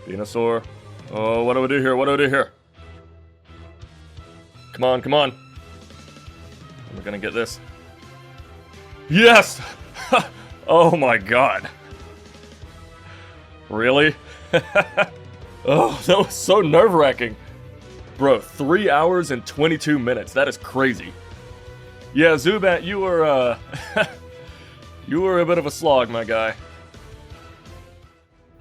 Venusaur. Oh, what do I do here? What do I do here? Come on, come on. We're gonna get this. Yes! Oh my god. Really? Oh, that was so nerve-wracking. Bro, 3 hours and 22 minutes. That is crazy. Yeah, Zubat, you were, you were a bit of a slog, my guy.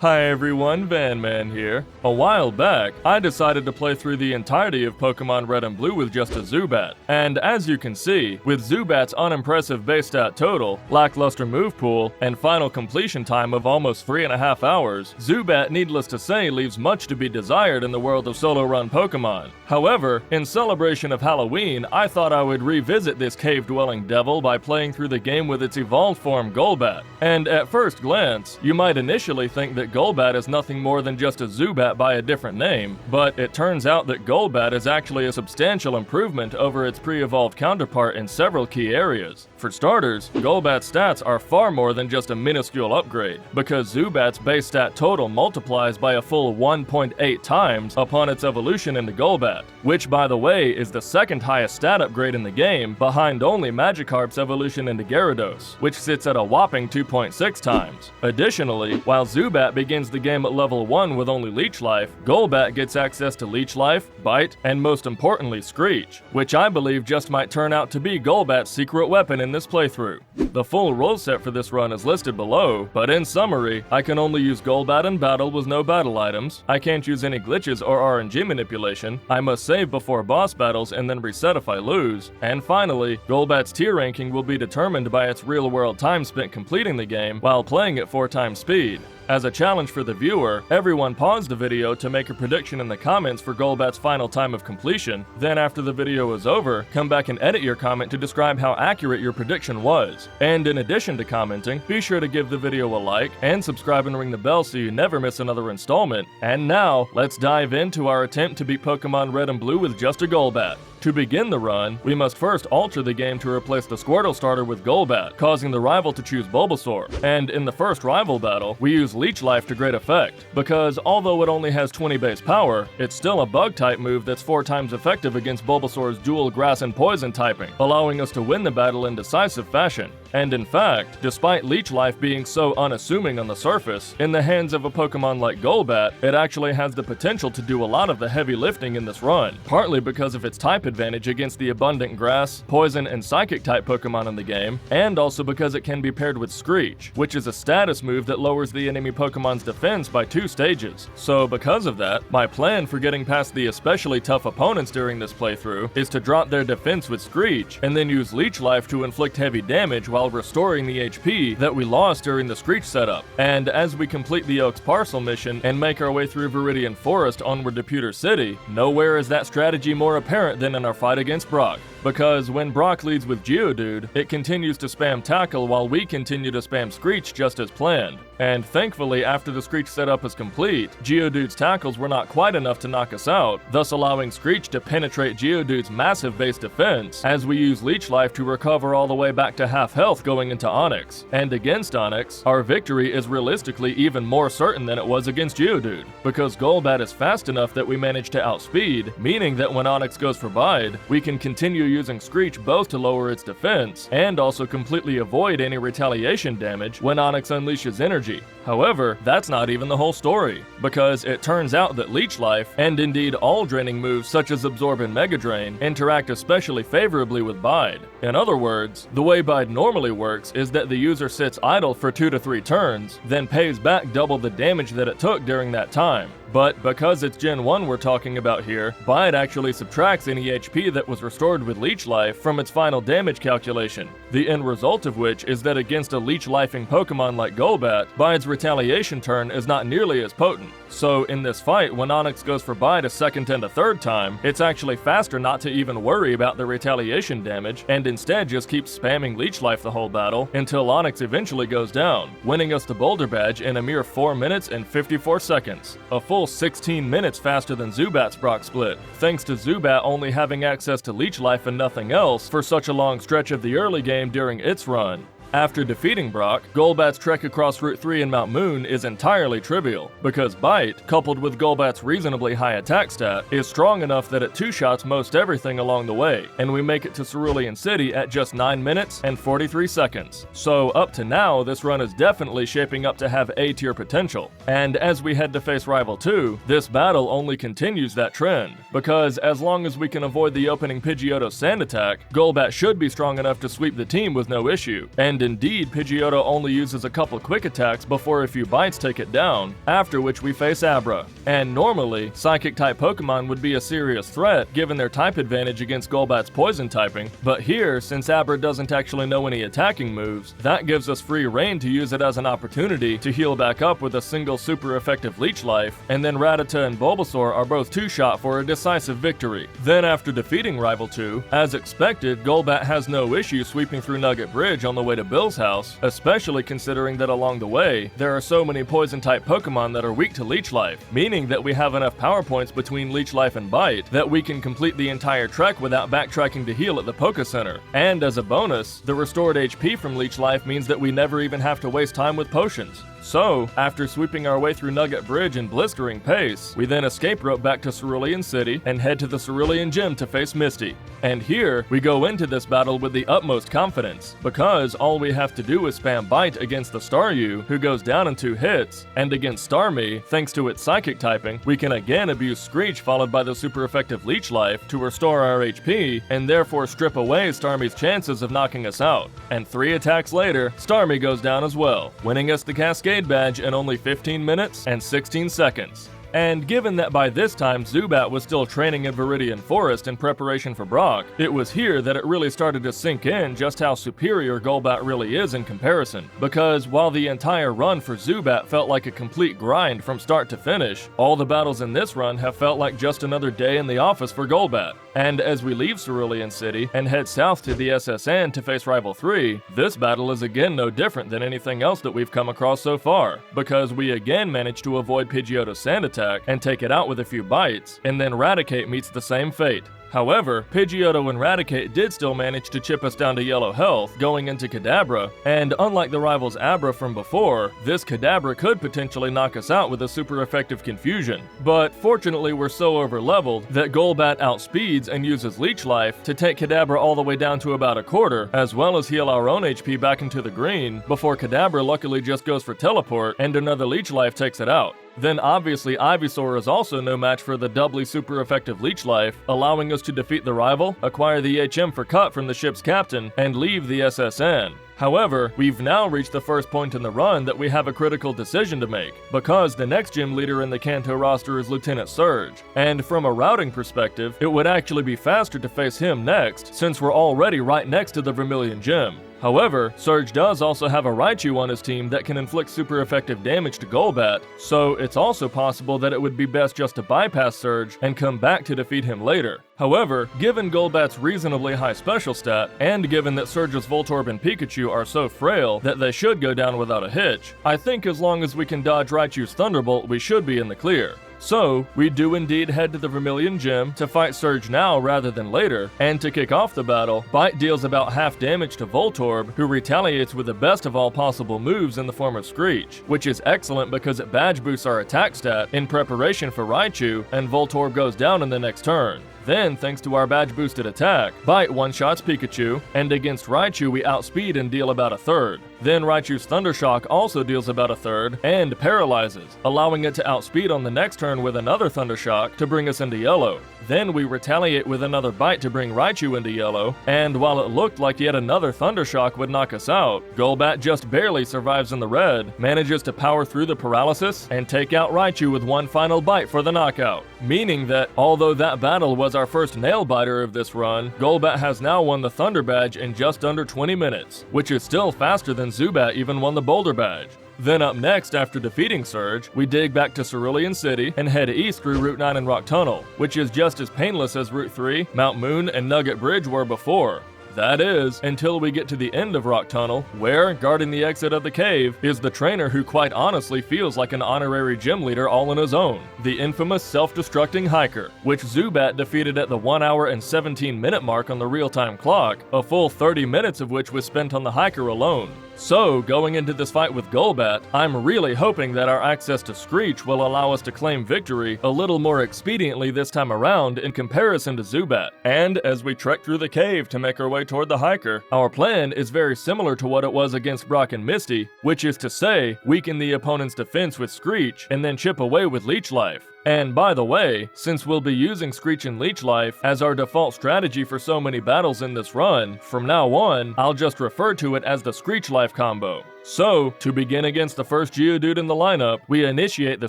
Hi everyone, Vanman here. A while back, I decided to play through the entirety of Pokemon Red and Blue with just a Zubat. And as you can see, with Zubat's unimpressive base stat total, lackluster move pool, and final completion time of almost 3.5 hours, Zubat, needless to say, leaves much to be desired in the world of solo-run Pokemon. However, in celebration of Halloween, I thought I would revisit this cave-dwelling devil by playing through the game with its evolved form Golbat. And at first glance, you might initially think that Golbat is nothing more than just a Zubat by a different name, but it turns out that Golbat is actually a substantial improvement over its pre-evolved counterpart in several key areas. For starters, Golbat's stats are far more than just a minuscule upgrade, because Zubat's base stat total multiplies by a full 1.8 times upon its evolution into Golbat, which by the way is the second highest stat upgrade in the game, behind only Magikarp's evolution into Gyarados, which sits at a whopping 2.6 times. Additionally, while Zubat begins the game at level 1 with only Leech Life, Golbat gets access to Leech Life, Bite, and most importantly Screech, which I believe just might turn out to be Golbat's secret weapon in this playthrough. The full rule set for this run is listed below, but in summary, I can only use Golbat in battle with no battle items, I can't use any glitches or RNG manipulation, I must save before boss battles and then reset if I lose, and finally, Golbat's tier ranking will be determined by its real-world time spent completing the game while playing at 4 times speed. As a challenge for the viewer, everyone pause the video to make a prediction in the comments for Golbat's final time of completion, then after the video is over, come back and edit your comment to describe how accurate your prediction was. And in addition to commenting, be sure to give the video a like, and subscribe and ring the bell so you never miss another installment. And now, let's dive into our attempt to beat Pokemon Red and Blue with just a Golbat. To begin the run, we must first alter the game to replace the Squirtle starter with Golbat, causing the rival to choose Bulbasaur. And in the first rival battle, we use Leech Life to great effect, because although it only has 20 base power, it's still a Bug-type move that's 4 times effective against Bulbasaur's dual Grass and Poison typing, allowing us to win the battle in decisive fashion. And in fact, despite Leech Life being so unassuming on the surface, in the hands of a Pokemon like Golbat, it actually has the potential to do a lot of the heavy lifting in this run, partly because of its type advantage against the abundant Grass, Poison, and Psychic type Pokemon in the game, and also because it can be paired with Screech, which is a status move that lowers the enemy Pokemon's defense by 2 stages. So because of that, my plan for getting past the especially tough opponents during this playthrough is to drop their defense with Screech, and then use Leech Life to inflict heavy damage while restoring the HP that we lost during the Screech setup. And as we complete the Oaks Parcel mission and make our way through Viridian Forest onward to Pewter City, nowhere is that strategy more apparent than in our fight against Brock. Because when Brock leads with Geodude, it continues to spam Tackle while we continue to spam Screech just as planned. And thankfully, after the Screech setup is complete, Geodude's tackles were not quite enough to knock us out, thus allowing Screech to penetrate Geodude's massive base defense, as we use Leech Life to recover all the way back to half health going into Onix. And against Onix, our victory is realistically even more certain than it was against Geodude, because Golbat is fast enough that we manage to outspeed, meaning that when Onix goes for Bide, we can continue using Screech both to lower its defense, and also completely avoid any retaliation damage when Onix unleashes energy. However, that's not even the whole story, because it turns out that Leech Life, and indeed all draining moves such as Absorb and Mega Drain, interact especially favorably with Bide. In other words, the way Bide normally works is that the user sits idle for 2 to 3 turns, then pays back double the damage that it took during that time. But because it's Gen 1 we're talking about here, Bide actually subtracts any HP that was restored with Leech Life from its final damage calculation, the end result of which is that against a Leech Lifing Pokemon like Golbat, Bide's retaliation turn is not nearly as potent. So in this fight, when Onix goes for Bide a second and a third time, it's actually faster not to even worry about the retaliation damage, and instead just keep spamming Leech Life the whole battle until Onix eventually goes down, winning us the Boulder Badge in a mere 4 minutes and 54 seconds. A full 16 minutes faster than Zubat's Brock split, thanks to Zubat only having access to Leech Life and nothing else for such a long stretch of the early game during its run. After defeating Brock, Golbat's trek across Route 3 in Mount Moon is entirely trivial, because Bite, coupled with Golbat's reasonably high attack stat, is strong enough that it two-shots most everything along the way, and we make it to Cerulean City at just 9 minutes and 43 seconds. So up to now, this run is definitely shaping up to have A-tier potential. And as we head to face Rival 2, this battle only continues that trend, because as long as we can avoid the opening Pidgeotto sand attack, Golbat should be strong enough to sweep the team with no issue. And indeed, Pidgeotto only uses a couple quick attacks before a few bites take it down, after which we face Abra. And normally, Psychic-type Pokemon would be a serious threat given their type advantage against Golbat's poison typing, but here, since Abra doesn't actually know any attacking moves, that gives us free reign to use it as an opportunity to heal back up with a single super effective Leech Life, and then Rattata and Bulbasaur are both two-shot for a decisive victory. Then after defeating Rival 2, as expected, Golbat has no issue sweeping through Nugget Bridge on the way to Bill's house, especially considering that along the way, there are so many poison-type Pokemon that are weak to Leech Life, meaning that we have enough power points between Leech Life and Bite that we can complete the entire trek without backtracking to heal at the Poké Center. And as a bonus, the restored HP from Leech Life means that we never even have to waste time with potions. So, after sweeping our way through Nugget Bridge in blistering pace, we then escape rope back to Cerulean City and head to the Cerulean Gym to face Misty. And here, we go into this battle with the utmost confidence, because all we have to do is spam Bite against the Staryu, who goes down in 2 hits, and against Starmie, thanks to its Psychic typing, we can again abuse Screech followed by the super effective Leech Life to restore our HP, and therefore strip away Starmie's chances of knocking us out. And 3 attacks later, Starmie goes down as well, winning us the Cascade badge in only 15 minutes and 16 seconds. And given that by this time Zubat was still training in Viridian Forest in preparation for Brock, it was here that it really started to sink in just how superior Golbat really is in comparison. Because while the entire run for Zubat felt like a complete grind from start to finish, all the battles in this run have felt like just another day in the office for Golbat. And as we leave Cerulean City and head south to the SSN to face Rival 3, this battle is again no different than anything else that we've come across so far, because we again managed to avoid Pidgeotto's sand attack and take it out with a few bites, and then Raticate meets the same fate. However, Pidgeotto and Raticate did still manage to chip us down to yellow health going into Kadabra, and unlike the rival's Abra from before, this Kadabra could potentially knock us out with a super effective Confusion. But fortunately we're so overleveled that Golbat outspeeds and uses Leech Life to take Kadabra all the way down to about a quarter, as well as heal our own HP back into the green, before Kadabra luckily just goes for Teleport and another Leech Life takes it out. Then obviously Ivysaur is also no match for the doubly super effective Leech Life, allowing us to defeat the rival, acquire the HM for Cut from the ship's captain, and leave the SSN. However, we've now reached the first point in the run that we have a critical decision to make, because the next gym leader in the Kanto roster is Lieutenant Surge, and from a routing perspective, it would actually be faster to face him next, since we're already right next to the Vermilion Gym. However, Surge does also have a Raichu on his team that can inflict super effective damage to Golbat, so it's also possible that it would be best just to bypass Surge and come back to defeat him later. However, given Golbat's reasonably high special stat, and given that Surge's Voltorb and Pikachu are so frail that they should go down without a hitch, I think as long as we can dodge Raichu's Thunderbolt, we should be in the clear. So, we do indeed head to the Vermilion Gym to fight Surge now rather than later, and to kick off the battle, Bite deals about half damage to Voltorb, who retaliates with the best of all possible moves in the form of Screech, which is excellent because it badge boosts our attack stat in preparation for Raichu, and Voltorb goes down in the next turn. Then, thanks to our badge boosted attack, Bite one-shots Pikachu, and against Raichu we outspeed and deal about a third. Then Raichu's Thundershock also deals about a third, and paralyzes, allowing it to outspeed on the next turn with another Thundershock to bring us into yellow. Then we retaliate with another Bite to bring Raichu into yellow, and while it looked like yet another Thundershock would knock us out, Golbat just barely survives in the red, manages to power through the paralysis, and take out Raichu with one final bite for the knockout. Meaning that, although that battle was our first nail-biter of this run, Golbat has now won the Thunder Badge in just under 20 minutes, which is still faster than Zubat even won the Boulder Badge. Then up next, after defeating Surge, we dig back to Cerulean City and head east through Route 9 and Rock Tunnel, which is just as painless as Route 3, Mount Moon, and Nugget Bridge were before. That is, until we get to the end of Rock Tunnel, where, guarding the exit of the cave, is the trainer who quite honestly feels like an honorary gym leader all on his own, the infamous self-destructing hiker, which Zubat defeated at the 1 hour and 17 minute mark on the real-time clock, a full 30 minutes of which was spent on the hiker alone. So, going into this fight with Golbat, I'm really hoping that our access to Screech will allow us to claim victory a little more expediently this time around in comparison to Zubat. And as we trek through the cave to make our way toward the hiker, our plan is very similar to what it was against Brock and Misty, which is to say, weaken the opponent's defense with Screech and then chip away with Leech Life. And by the way, since we'll be using Screech and Leech Life as our default strategy for so many battles in this run, from now on, I'll just refer to it as the Screech Life combo. So, to begin against the first Geodude in the lineup, we initiate the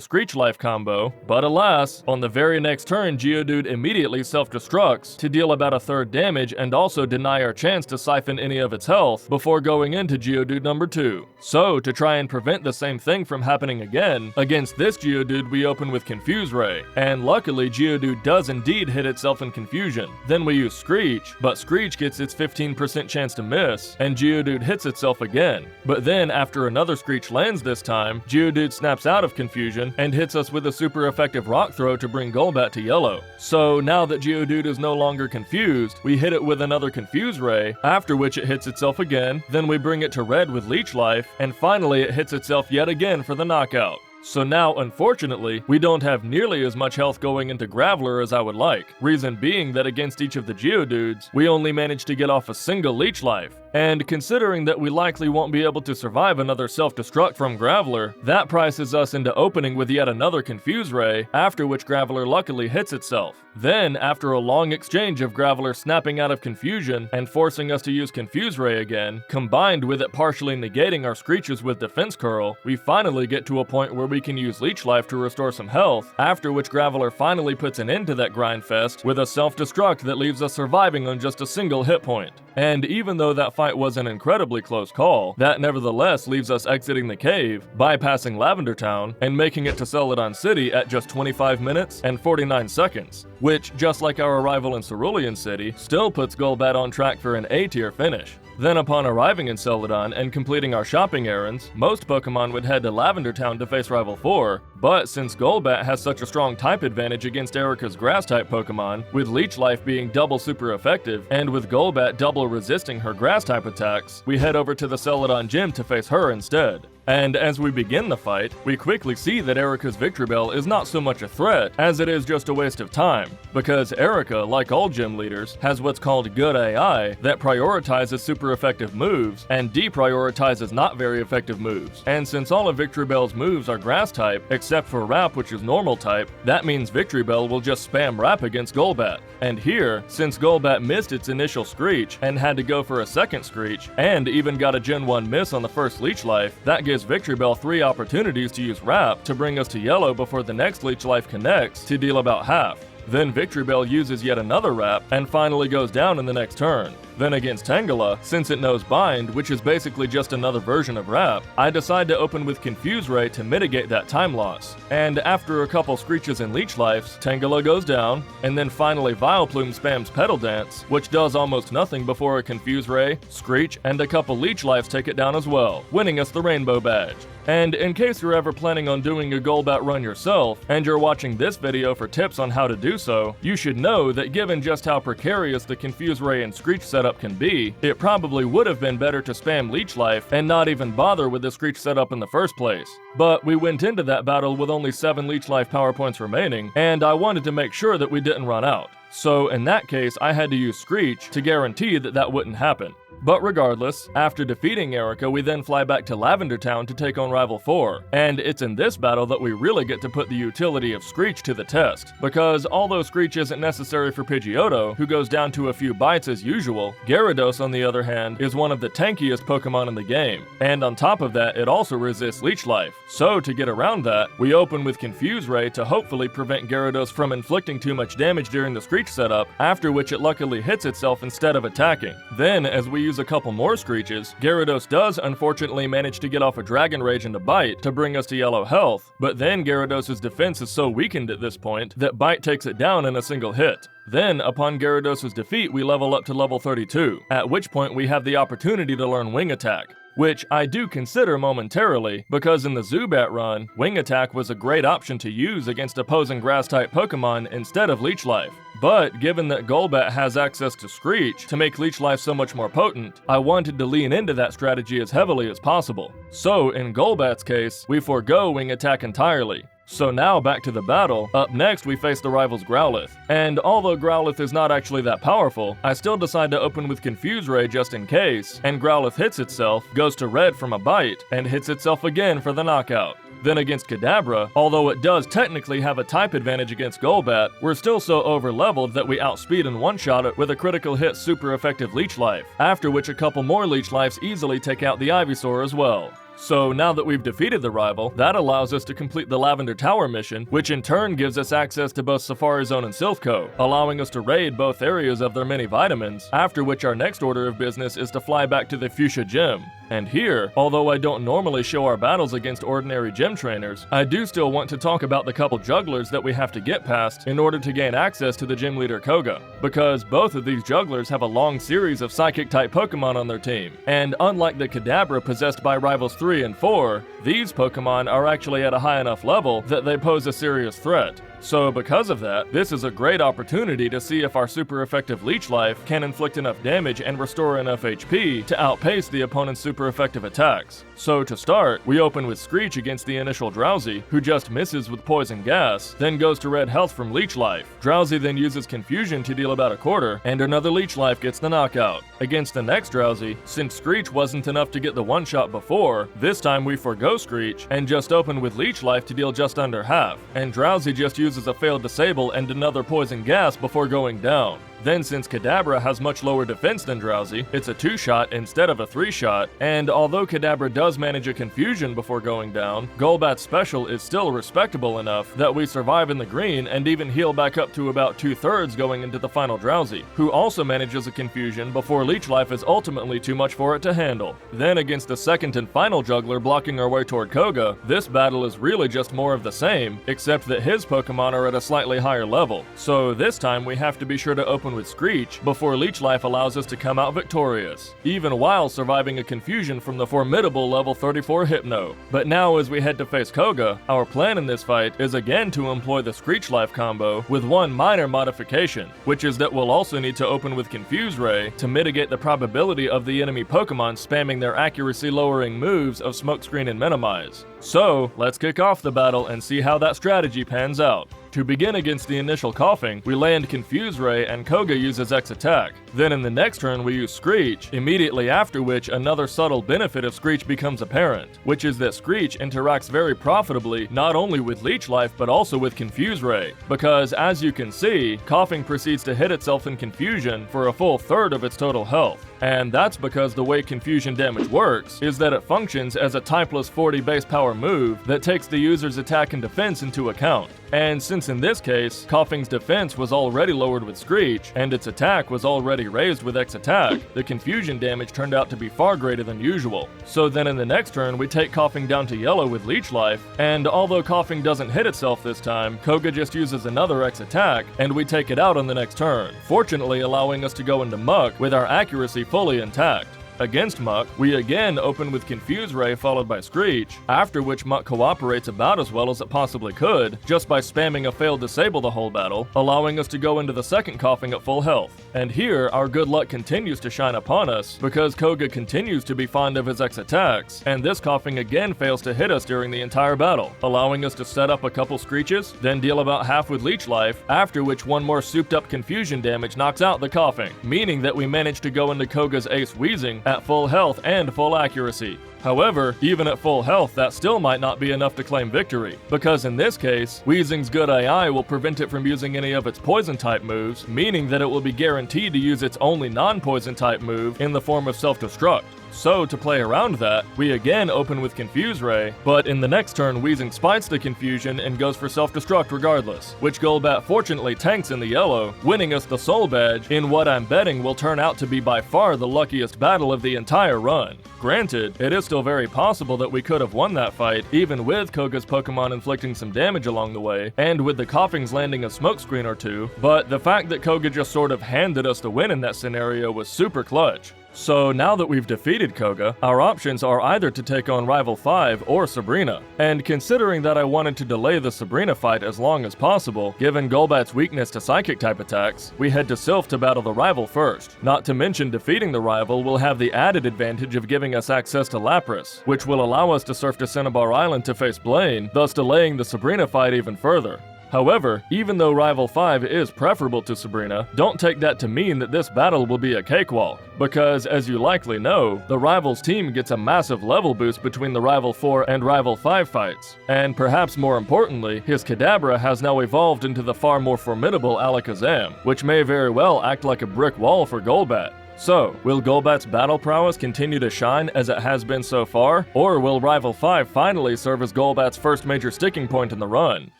Screech Life combo, but alas, on the very next turn Geodude immediately self-destructs to deal about a third damage and also deny our chance to siphon any of its health before going into Geodude number 2. So, to try and prevent the same thing from happening again, against this Geodude we open with Confuse Ray, and luckily Geodude does indeed hit itself in confusion. Then we use Screech, but Screech gets its 15% chance to miss, and Geodude hits itself again. But then after another Screech lands this time, Geodude snaps out of confusion and hits us with a super effective Rock Throw to bring Golbat to yellow. So now that Geodude is no longer confused, we hit it with another Confuse Ray, after which it hits itself again, then we bring it to red with Leech Life, and finally it hits itself yet again for the knockout. So now, unfortunately, we don't have nearly as much health going into Graveler as I would like, reason being that against each of the Geodudes, we only managed to get off a single Leech Life. And considering that we likely won't be able to survive another self-destruct from Graveler, that prices us into opening with yet another Confuse Ray, after which Graveler luckily hits itself. Then, after a long exchange of Graveler snapping out of confusion and forcing us to use Confuse Ray again, combined with it partially negating our Screeches with Defense Curl, we finally get to a point where we can use Leech Life to restore some health, after which Graveler finally puts an end to that grind fest with a self-destruct that leaves us surviving on just a single hit point. And even though that fight was an incredibly close call, that nevertheless leaves us exiting the cave, bypassing Lavender Town, and making it to Celadon City at just 25 minutes and 49 seconds, which, just like our arrival in Cerulean City, still puts Golbat on track for an A-tier finish. Then upon arriving in Celadon and completing our shopping errands, most Pokemon would head to Lavender Town to face Rival 4, but since Golbat has such a strong type advantage against Erica's Grass-type Pokemon, with Leech Life being double super effective, and with Golbat double resisting her Grass-type attacks, we head over to the Celadon Gym to face her instead. And as we begin the fight, we quickly see that Erica's Victreebel is not so much a threat as it is just a waste of time, because Erica, like all gym leaders, has what's called good AI that prioritizes super effective moves and deprioritizes not very effective moves. And since all of Victreebel's moves are grass type, except for Wrap, which is normal type, that means Victreebel will just spam Wrap against Golbat. And here, since Golbat missed its initial Screech and had to go for a second Screech, and even got a Gen 1 miss on the first Leech Life, that gives Victreebel 3 opportunities to use Wrap to bring us to yellow before the next Leech Life connects to deal about half. Then Victreebel uses yet another Wrap and finally goes down in the next turn. Then against Tangela, since it knows Bind, which is basically just another version of Wrap, I decide to open with Confuse Ray to mitigate that time loss. And after a couple Screeches and Leech Lives, Tangela goes down, and then finally Vileplume spams Petal Dance, which does almost nothing before a Confuse Ray, Screech, and a couple Leech Lives take it down as well, winning us the Rainbow Badge. And in case you're ever planning on doing a Golbat run yourself, and you're watching this video for tips on how to do so, you should know that given just how precarious the Confuse Ray and Screech setup can be, it probably would have been better to spam Leech Life and not even bother with the Screech setup in the first place. But we went into that battle with only 7 Leech Life power points remaining, and I wanted to make sure that we didn't run out. So in that case, I had to use Screech to guarantee that that wouldn't happen. But regardless, after defeating Erica, we then fly back to Lavender Town to take on Rival 4, and it's in this battle that we really get to put the utility of Screech to the test, because although Screech isn't necessary for Pidgeotto, who goes down to a few bites as usual, Gyarados on the other hand is one of the tankiest Pokemon in the game, and on top of that it also resists Leech Life. So to get around that, we open with Confuse Ray to hopefully prevent Gyarados from inflicting too much damage during the Screech setup, after which it luckily hits itself instead of attacking. Then, as we use a couple more Screeches, Gyarados does unfortunately manage to get off a Dragon Rage and a Bite to bring us to yellow health, but then Gyarados' defense is so weakened at this point that Bite takes it down in a single hit. Then, upon Gyarados' defeat, we level up to level 32, at which point we have the opportunity to learn Wing Attack, which I do consider momentarily, because in the Zubat run, Wing Attack was a great option to use against opposing Grass-type Pokemon instead of Leech Life. But given that Golbat has access to Screech to make Leech Life so much more potent, I wanted to lean into that strategy as heavily as possible. So in Golbat's case, we forego Wing Attack entirely. So now back to the battle. Up next we face the rival's Growlithe. And although Growlithe is not actually that powerful, I still decide to open with Confuse Ray just in case, and Growlithe hits itself, goes to red from a bite, and hits itself again for the knockout. Then against Kadabra, although it does technically have a type advantage against Golbat, we're still so over-leveled that we outspeed and one-shot it with a critical hit super effective Leech Life, after which a couple more Leech Lives easily take out the Ivysaur as well. So now that we've defeated the rival, that allows us to complete the Lavender Tower mission, which in turn gives us access to both Safari Zone and Silphco, allowing us to raid both areas of their many vitamins, after which our next order of business is to fly back to the Fuchsia Gym. And here, although I don't normally show our battles against ordinary gym trainers, I do still want to talk about the couple jugglers that we have to get past in order to gain access to the gym leader Koga, because both of these jugglers have a long series of Psychic-type Pokemon on their team, and unlike the Kadabra possessed by Rivals 3 and 4, these Pokemon are actually at a high enough level that they pose a serious threat. So because of that, this is a great opportunity to see if our super effective Leech Life can inflict enough damage and restore enough HP to outpace the opponent's super effective attacks. So to start, we open with Screech against the initial Drowsy, who just misses with Poison Gas, then goes to red health from Leech Life. Drowsy then uses Confusion to deal about a quarter, and another Leech Life gets the knockout. Against the next Drowsy, since Screech wasn't enough to get the one-shot before, this time we forgo Screech and just open with Leech Life to deal just under half, and Drowsy just uses a failed Disable and another Poison Gas before going down. Then since Kadabra has much lower defense than Drowsy, it's a 2-shot instead of a 3-shot, and although Kadabra does manage a Confusion before going down, Golbat's special is still respectable enough that we survive in the green and even heal back up to about 2/3 going into the final Drowsy, who also manages a Confusion before Leech Life is ultimately too much for it to handle. Then against the second and final juggler blocking our way toward Koga, this battle is really just more of the same, except that his Pokemon are at a slightly higher level, so this time we have to be sure to open with Screech before Leech Life allows us to come out victorious, even while surviving a Confusion from the formidable level 34 Hypno. But now as we head to face Koga, our plan in this fight is again to employ the Screech Life combo with one minor modification, which is that we'll also need to open with Confuse Ray to mitigate the probability of the enemy Pokemon spamming their accuracy lowering moves of Smokescreen and Minimize. So, let's kick off the battle and see how that strategy pans out. To begin against the initial Coughing, we land Confuse Ray and Koga uses X Attack. Then in the next turn we use Screech, immediately after which another subtle benefit of Screech becomes apparent, which is that Screech interacts very profitably not only with Leech Life but also with Confuse Ray, because as you can see, Coughing proceeds to hit itself in Confusion for a full third of its total health. And that's because the way Confusion damage works is that it functions as a typeless 40 base power move that takes the user's attack and defense into account. And since in this case, Coughing's defense was already lowered with Screech, and its attack was already raised with X Attack, the Confusion damage turned out to be far greater than usual. So then in the next turn, we take Coughing down to yellow with Leech Life, and although Coughing doesn't hit itself this time, Koga just uses another X Attack, and we take it out on the next turn, fortunately allowing us to go into Muck with our accuracy fully intact. Against Muck, we again open with Confuse Ray followed by Screech, after which Muck cooperates about as well as it possibly could, just by spamming a failed Disable the whole battle, allowing us to go into the second Coughing at full health. And here, our good luck continues to shine upon us, because Koga continues to be fond of his X attacks, and this Coughing again fails to hit us during the entire battle, allowing us to set up a couple Screeches, then deal about half with Leech Life, after which one more souped up Confusion damage knocks out the Coughing, meaning that we managed to go into Koga's Ace Wheezing at full health and full accuracy. However, even at full health, that still might not be enough to claim victory, because in this case, Weezing's good AI will prevent it from using any of its Poison-type moves, meaning that it will be guaranteed to use its only non-Poison-type move in the form of Self Destruct. So to play around that, we again open with Confuse Ray, but in the next turn Weezing spites the confusion and goes for Self Destruct regardless, which Golbat fortunately tanks in the yellow, winning us the Soul Badge in what I'm betting will turn out to be by far the luckiest battle of the entire run. Granted, it is still very possible that we could have won that fight, even with Koga's Pokemon inflicting some damage along the way, and with the Koffings landing a smokescreen or two, but the fact that Koga just sort of handed us the win in that scenario was super clutch. So now that we've defeated Koga, our options are either to take on Rival 5 or Sabrina. And considering that I wanted to delay the Sabrina fight as long as possible, given Golbat's weakness to Psychic type attacks, we head to Sylph to battle the Rival first. Not to mention defeating the Rival will have the added advantage of giving us access to Lapras, which will allow us to surf to Cinnabar Island to face Blaine, thus delaying the Sabrina fight even further. However, even though Rival 5 is preferable to Sabrina, don't take that to mean that this battle will be a cakewalk, because as you likely know, the Rival's team gets a massive level boost between the Rival 4 and Rival 5 fights, and perhaps more importantly, his Kadabra has now evolved into the far more formidable Alakazam, which may very well act like a brick wall for Golbat. So, will Golbat's battle prowess continue to shine as it has been so far, or will Rival 5 finally serve as Golbat's first major sticking point in the run?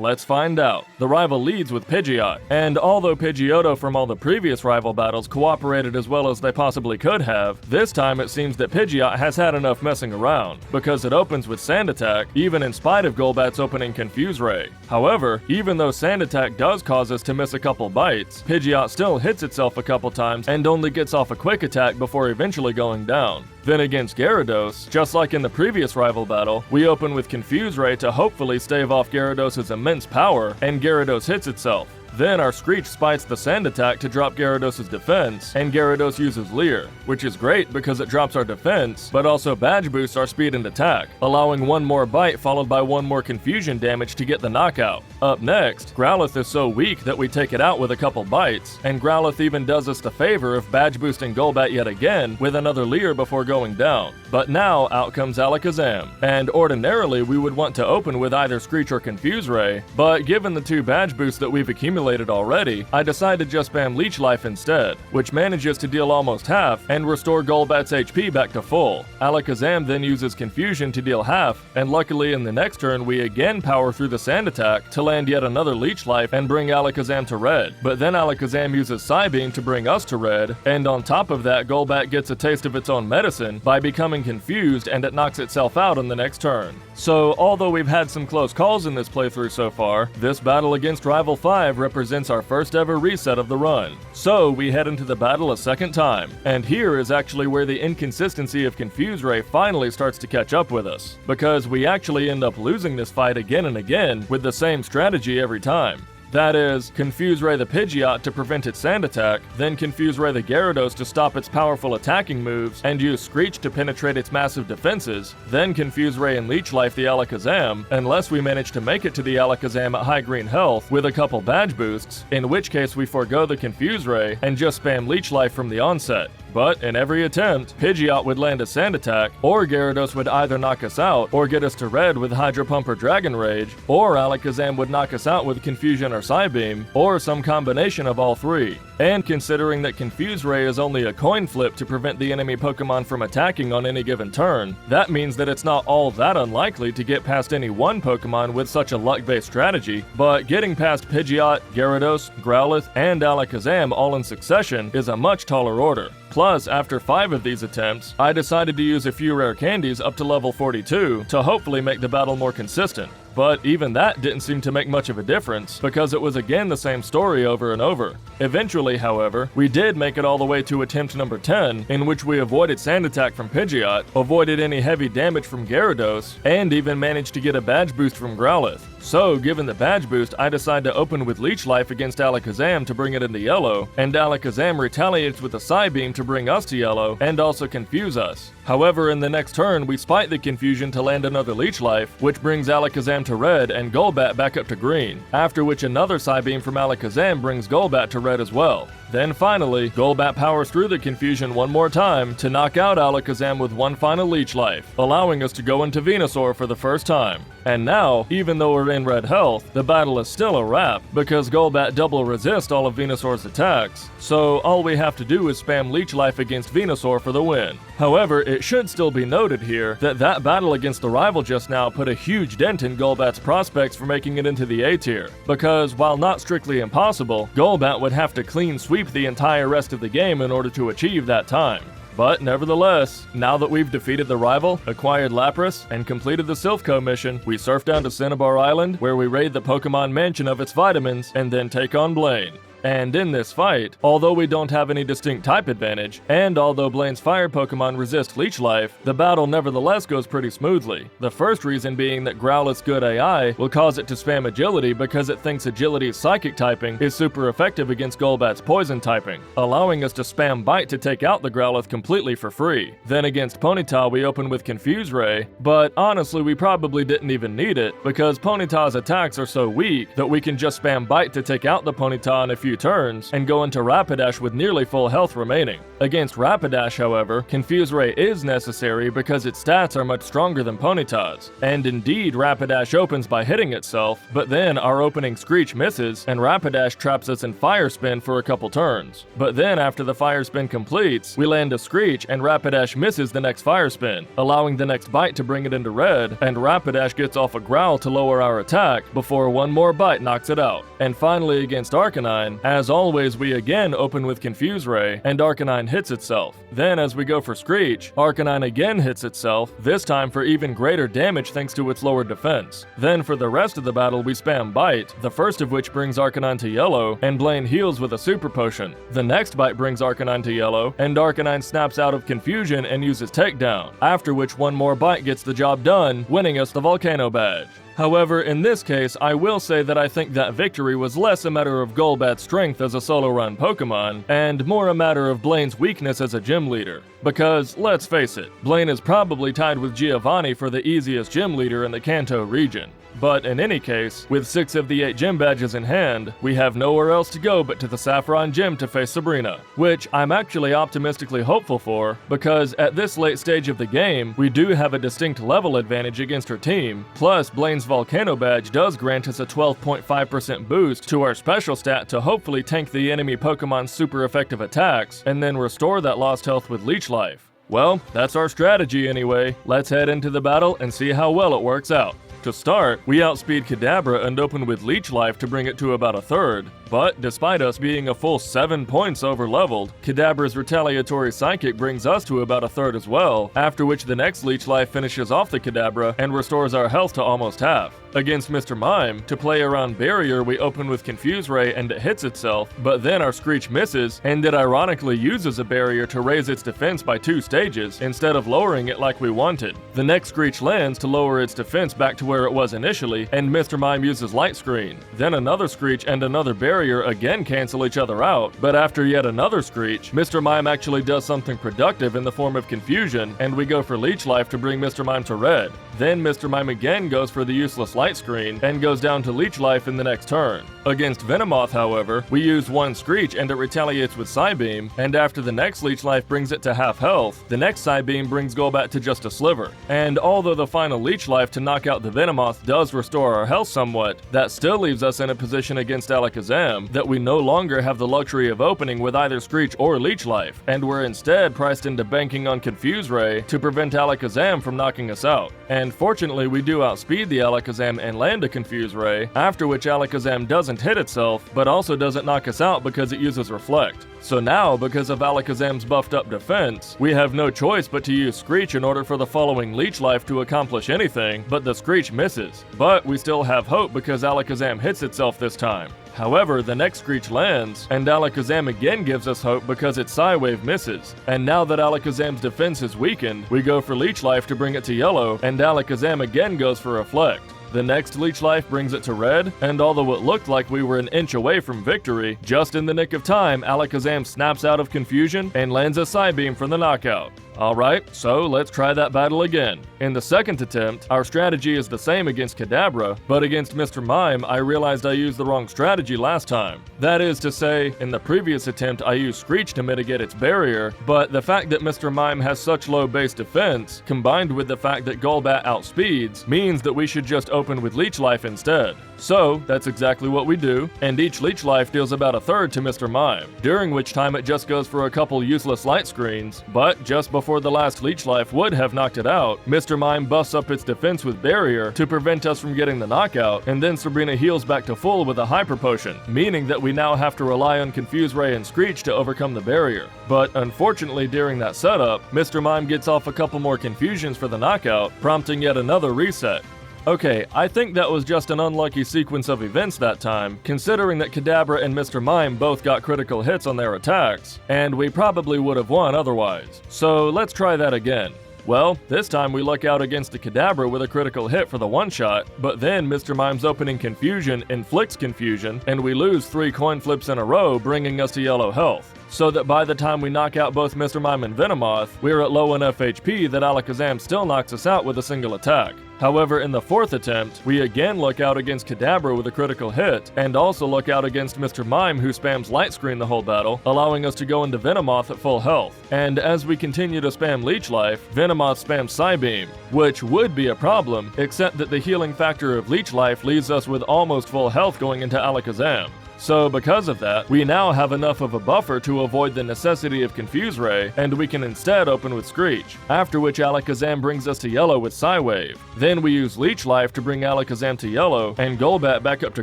Let's find out. The Rival leads with Pidgeot, and although Pidgeotto from all the previous Rival battles cooperated as well as they possibly could have, this time it seems that Pidgeot has had enough messing around, because it opens with Sand Attack, even in spite of Golbat's opening Confuse Ray. However, even though Sand Attack does cause us to miss a couple bites, Pidgeot still hits itself a couple times and only gets off a quick attack before eventually going down. Then against Gyarados, just like in the previous Rival battle, we open with Confuse Ray to hopefully stave off Gyarados' immense power, and Gyarados hits itself. Then our Screech spites the Sand Attack to drop Gyarados' defense, and Gyarados uses Leer, which is great because it drops our defense, but also badge boosts our speed and attack, allowing one more bite followed by one more confusion damage to get the knockout. Up next, Growlithe is so weak that we take it out with a couple bites, and Growlithe even does us the favor of badge boosting Golbat yet again with another Leer before going down. But now out comes Alakazam, and ordinarily we would want to open with either Screech or Confuse Ray, but given the two badge boosts that we've accumulated already, I decided to just spam Leech Life instead, which manages to deal almost half and restore Golbat's HP back to full. Alakazam then uses Confusion to deal half, and luckily in the next turn we again power through the Sand Attack to land yet another Leech Life and bring Alakazam to red. But then Alakazam uses Psybeam to bring us to red, and on top of that Golbat gets a taste of its own medicine by becoming confused, and it knocks itself out on the next turn. So although we've had some close calls in this playthrough so far, this battle against Rival 5 represents our first ever reset of the run. So we head into the battle a second time, and here is actually where the inconsistency of Confuse Ray finally starts to catch up with us, because we actually end up losing this fight again and again with the same strategy every time. That is, Confuse Ray the Pidgeot to prevent its Sand Attack, then Confuse Ray the Gyarados to stop its powerful attacking moves, and use Screech to penetrate its massive defenses, then Confuse Ray and Leech Life the Alakazam, unless we manage to make it to the Alakazam at high green health with a couple badge boosts, in which case we forego the Confuse Ray and just spam Leech Life from the onset. But in every attempt, Pidgeot would land a Sand Attack, or Gyarados would either knock us out or get us to red with Hydro Pump or Dragon Rage, or Alakazam would knock us out with Confusion or Psybeam, or some combination of all three. And considering that Confuse Ray is only a coin flip to prevent the enemy Pokemon from attacking on any given turn, that means that it's not all that unlikely to get past any one Pokemon with such a luck-based strategy, but getting past Pidgeot, Gyarados, Growlithe, and Alakazam all in succession is a much taller order. Plus, after 5 of these attempts, I decided to use a few rare candies up to level 42 to hopefully make the battle more consistent. But even that didn't seem to make much of a difference, because it was again the same story over and over. Eventually, however, we did make it all the way to attempt number 10, in which we avoided Sand Attack from Pidgeot, avoided any heavy damage from Gyarados, and even managed to get a badge boost from Growlithe. So, given the badge boost, I decide to open with Leech Life against Alakazam to bring it into yellow, and Alakazam retaliates with a Psybeam to bring us to yellow, and also confuse us. However, in the next turn, we spite the confusion to land another Leech Life, which brings Alakazam to red and Golbat back up to green, after which another Psybeam from Alakazam brings Golbat to red as well. Then finally, Golbat powers through the confusion one more time to knock out Alakazam with one final Leech Life, allowing us to go into Venusaur for the first time. And now, even though we're in red health, the battle is still a wrap, because Golbat double resists all of Venusaur's attacks, so all we have to do is spam Leech Life against Venusaur for the win. However, it should still be noted here that that battle against the rival just now put a huge dent in Golbat's prospects for making it into the A tier, because while not strictly impossible, Golbat would have to clean sweep the entire rest of the game in order to achieve that time. But nevertheless, now that we've defeated the rival, acquired Lapras, and completed the Silph mission, we surf down to Cinnabar Island, where we raid the Pokemon Mansion of its vitamins, and then take on Blaine. And in this fight, although we don't have any distinct type advantage, and although Blaine's fire Pokemon resist Leech Life, the battle nevertheless goes pretty smoothly. The first reason being that Growlithe's good AI will cause it to spam Agility because it thinks Agility's Psychic typing is super effective against Golbat's Poison typing, allowing us to spam Bite to take out the Growlithe completely for free. Then against Ponyta we open with Confuse Ray, but honestly we probably didn't even need it, because Ponyta's attacks are so weak that we can just spam Bite to take out the Ponyta in a few turns and go into Rapidash with nearly full health remaining. Against Rapidash, however, Confuse Ray is necessary because its stats are much stronger than Ponyta's. And indeed, Rapidash opens by hitting itself, but then our opening Screech misses and Rapidash traps us in Fire Spin for a couple turns. But then after the Fire Spin completes, we land a Screech and Rapidash misses the next Fire Spin, allowing the next bite to bring it into red, and Rapidash gets off a Growl to lower our attack before one more bite knocks it out. And finally against Arcanine, as always we again open with Confuse Ray, and Arcanine hits itself. Then as we go for Screech, Arcanine again hits itself, this time for even greater damage thanks to its lower defense. Then for the rest of the battle we spam Bite, the first of which brings Arcanine to yellow, and Blaine heals with a Super Potion. The next bite brings Arcanine to yellow, and Arcanine snaps out of confusion and uses Takedown, after which one more bite gets the job done, winning us the Volcano Badge. However, in this case, I will say that I think that victory was less a matter of Golbat's strength as a solo-run Pokemon, and more a matter of Blaine's weakness as a gym leader. Because, let's face it, Blaine is probably tied with Giovanni for the easiest gym leader in the Kanto region. But in any case, with 6 of the 8 gym badges in hand, we have nowhere else to go but to the Saffron Gym to face Sabrina, which I'm actually optimistically hopeful for, because at this late stage of the game, we do have a distinct level advantage against her team, plus Blaine's Volcano Badge does grant us a 12.5% boost to our special stat to hopefully tank the enemy Pokemon's super effective attacks, and then restore that lost health with Leech Life. Well, that's our strategy anyway. Let's head into the battle and see how well it works out. To start, we outspeed Kadabra and open with Leech Life to bring it to about a third, but despite us being a full 7 points over-leveled, Kadabra's Retaliatory Psychic brings us to about a third as well, after which the next Leech Life finishes off the Kadabra and restores our health to almost half. Against Mr. Mime, to play around Barrier we open with Confuse Ray and it hits itself, but then our Screech misses, and it ironically uses a Barrier to raise its defense by 2 stages, instead of lowering it like we wanted. The next Screech lands to lower its defense back to where it was initially, and Mr. Mime uses Light Screen. Then another Screech and another Barrier again cancel each other out, but after yet another Screech, Mr. Mime actually does something productive in the form of Confusion, and we go for Leech Life to bring Mr. Mime to red. Then Mr. Mime again goes for the useless Light Screen, and goes down to Leech Life in the next turn. Against Venomoth, however, we use one Screech and it retaliates with Psybeam, and after the next Leech Life brings it to half health, the next Psybeam brings Golbat to just a sliver. And although the final Leech Life to knock out the Venomoth does restore our health somewhat, that still leaves us in a position against Alakazam that we no longer have the luxury of opening with either Screech or Leech Life, and we're instead priced into banking on Confuse Ray to prevent Alakazam from knocking us out. And fortunately we do outspeed the Alakazam and land a Confuse Ray, after which Alakazam doesn't hit itself, but also doesn't knock us out because it uses Reflect. So now, because of Alakazam's buffed up defense, we have no choice but to use Screech in order for the following Leech Life to accomplish anything, but the Screech misses. But we still have hope because Alakazam hits itself this time. However, the next Screech lands, and Alakazam again gives us hope because its Psywave misses. And now that Alakazam's defense is weakened, we go for Leech Life to bring it to yellow, and Alakazam again goes for Reflect. The next Leech Life brings it to red, and although it looked like we were an inch away from victory, just in the nick of time, Alakazam snaps out of confusion and lands a Psybeam for the knockout. Alright, so let's try that battle again. In the second attempt, our strategy is the same against Kadabra, but against Mr. Mime, I realized I used the wrong strategy last time. That is to say, in the previous attempt I used Screech to mitigate its barrier, but the fact that Mr. Mime has such low base defense, combined with the fact that Golbat outspeeds, means that we should just open with Leech Life instead. So, that's exactly what we do, and each Leech Life deals about a third to Mr. Mime, during which time it just goes for a couple useless light screens, but just before the last Leech Life would have knocked it out, Mr. Mime busts up its defense with Barrier to prevent us from getting the knockout, and then Sabrina heals back to full with a Hyper Potion, meaning that we now have to rely on Confuse Ray and Screech to overcome the barrier. But unfortunately during that setup, Mr. Mime gets off a couple more confusions for the knockout, prompting yet another reset. Okay, I think that was just an unlucky sequence of events that time, considering that Kadabra and Mr. Mime both got critical hits on their attacks, and we probably would have won otherwise. So let's try that again. Well, this time we luck out against a Kadabra with a critical hit for the one-shot, but then Mr. Mime's opening Confusion inflicts Confusion, and we lose 3 coin flips in a row, bringing us to yellow health. So that by the time we knock out both Mr. Mime and Venomoth, we're at low enough HP that Alakazam still knocks us out with a single attack. However, in the fourth attempt, we again luck out against Kadabra with a critical hit, and also luck out against Mr. Mime who spams Light Screen the whole battle, allowing us to go into Venomoth at full health. And as we continue to spam Leech Life, Venomoth spams Psybeam, which would be a problem, except that the healing factor of Leech Life leaves us with almost full health going into Alakazam. So because of that, we now have enough of a buffer to avoid the necessity of Confuse Ray, and we can instead open with Screech, after which Alakazam brings us to yellow with Psywave. Then we use Leech Life to bring Alakazam to yellow, and Golbat back up to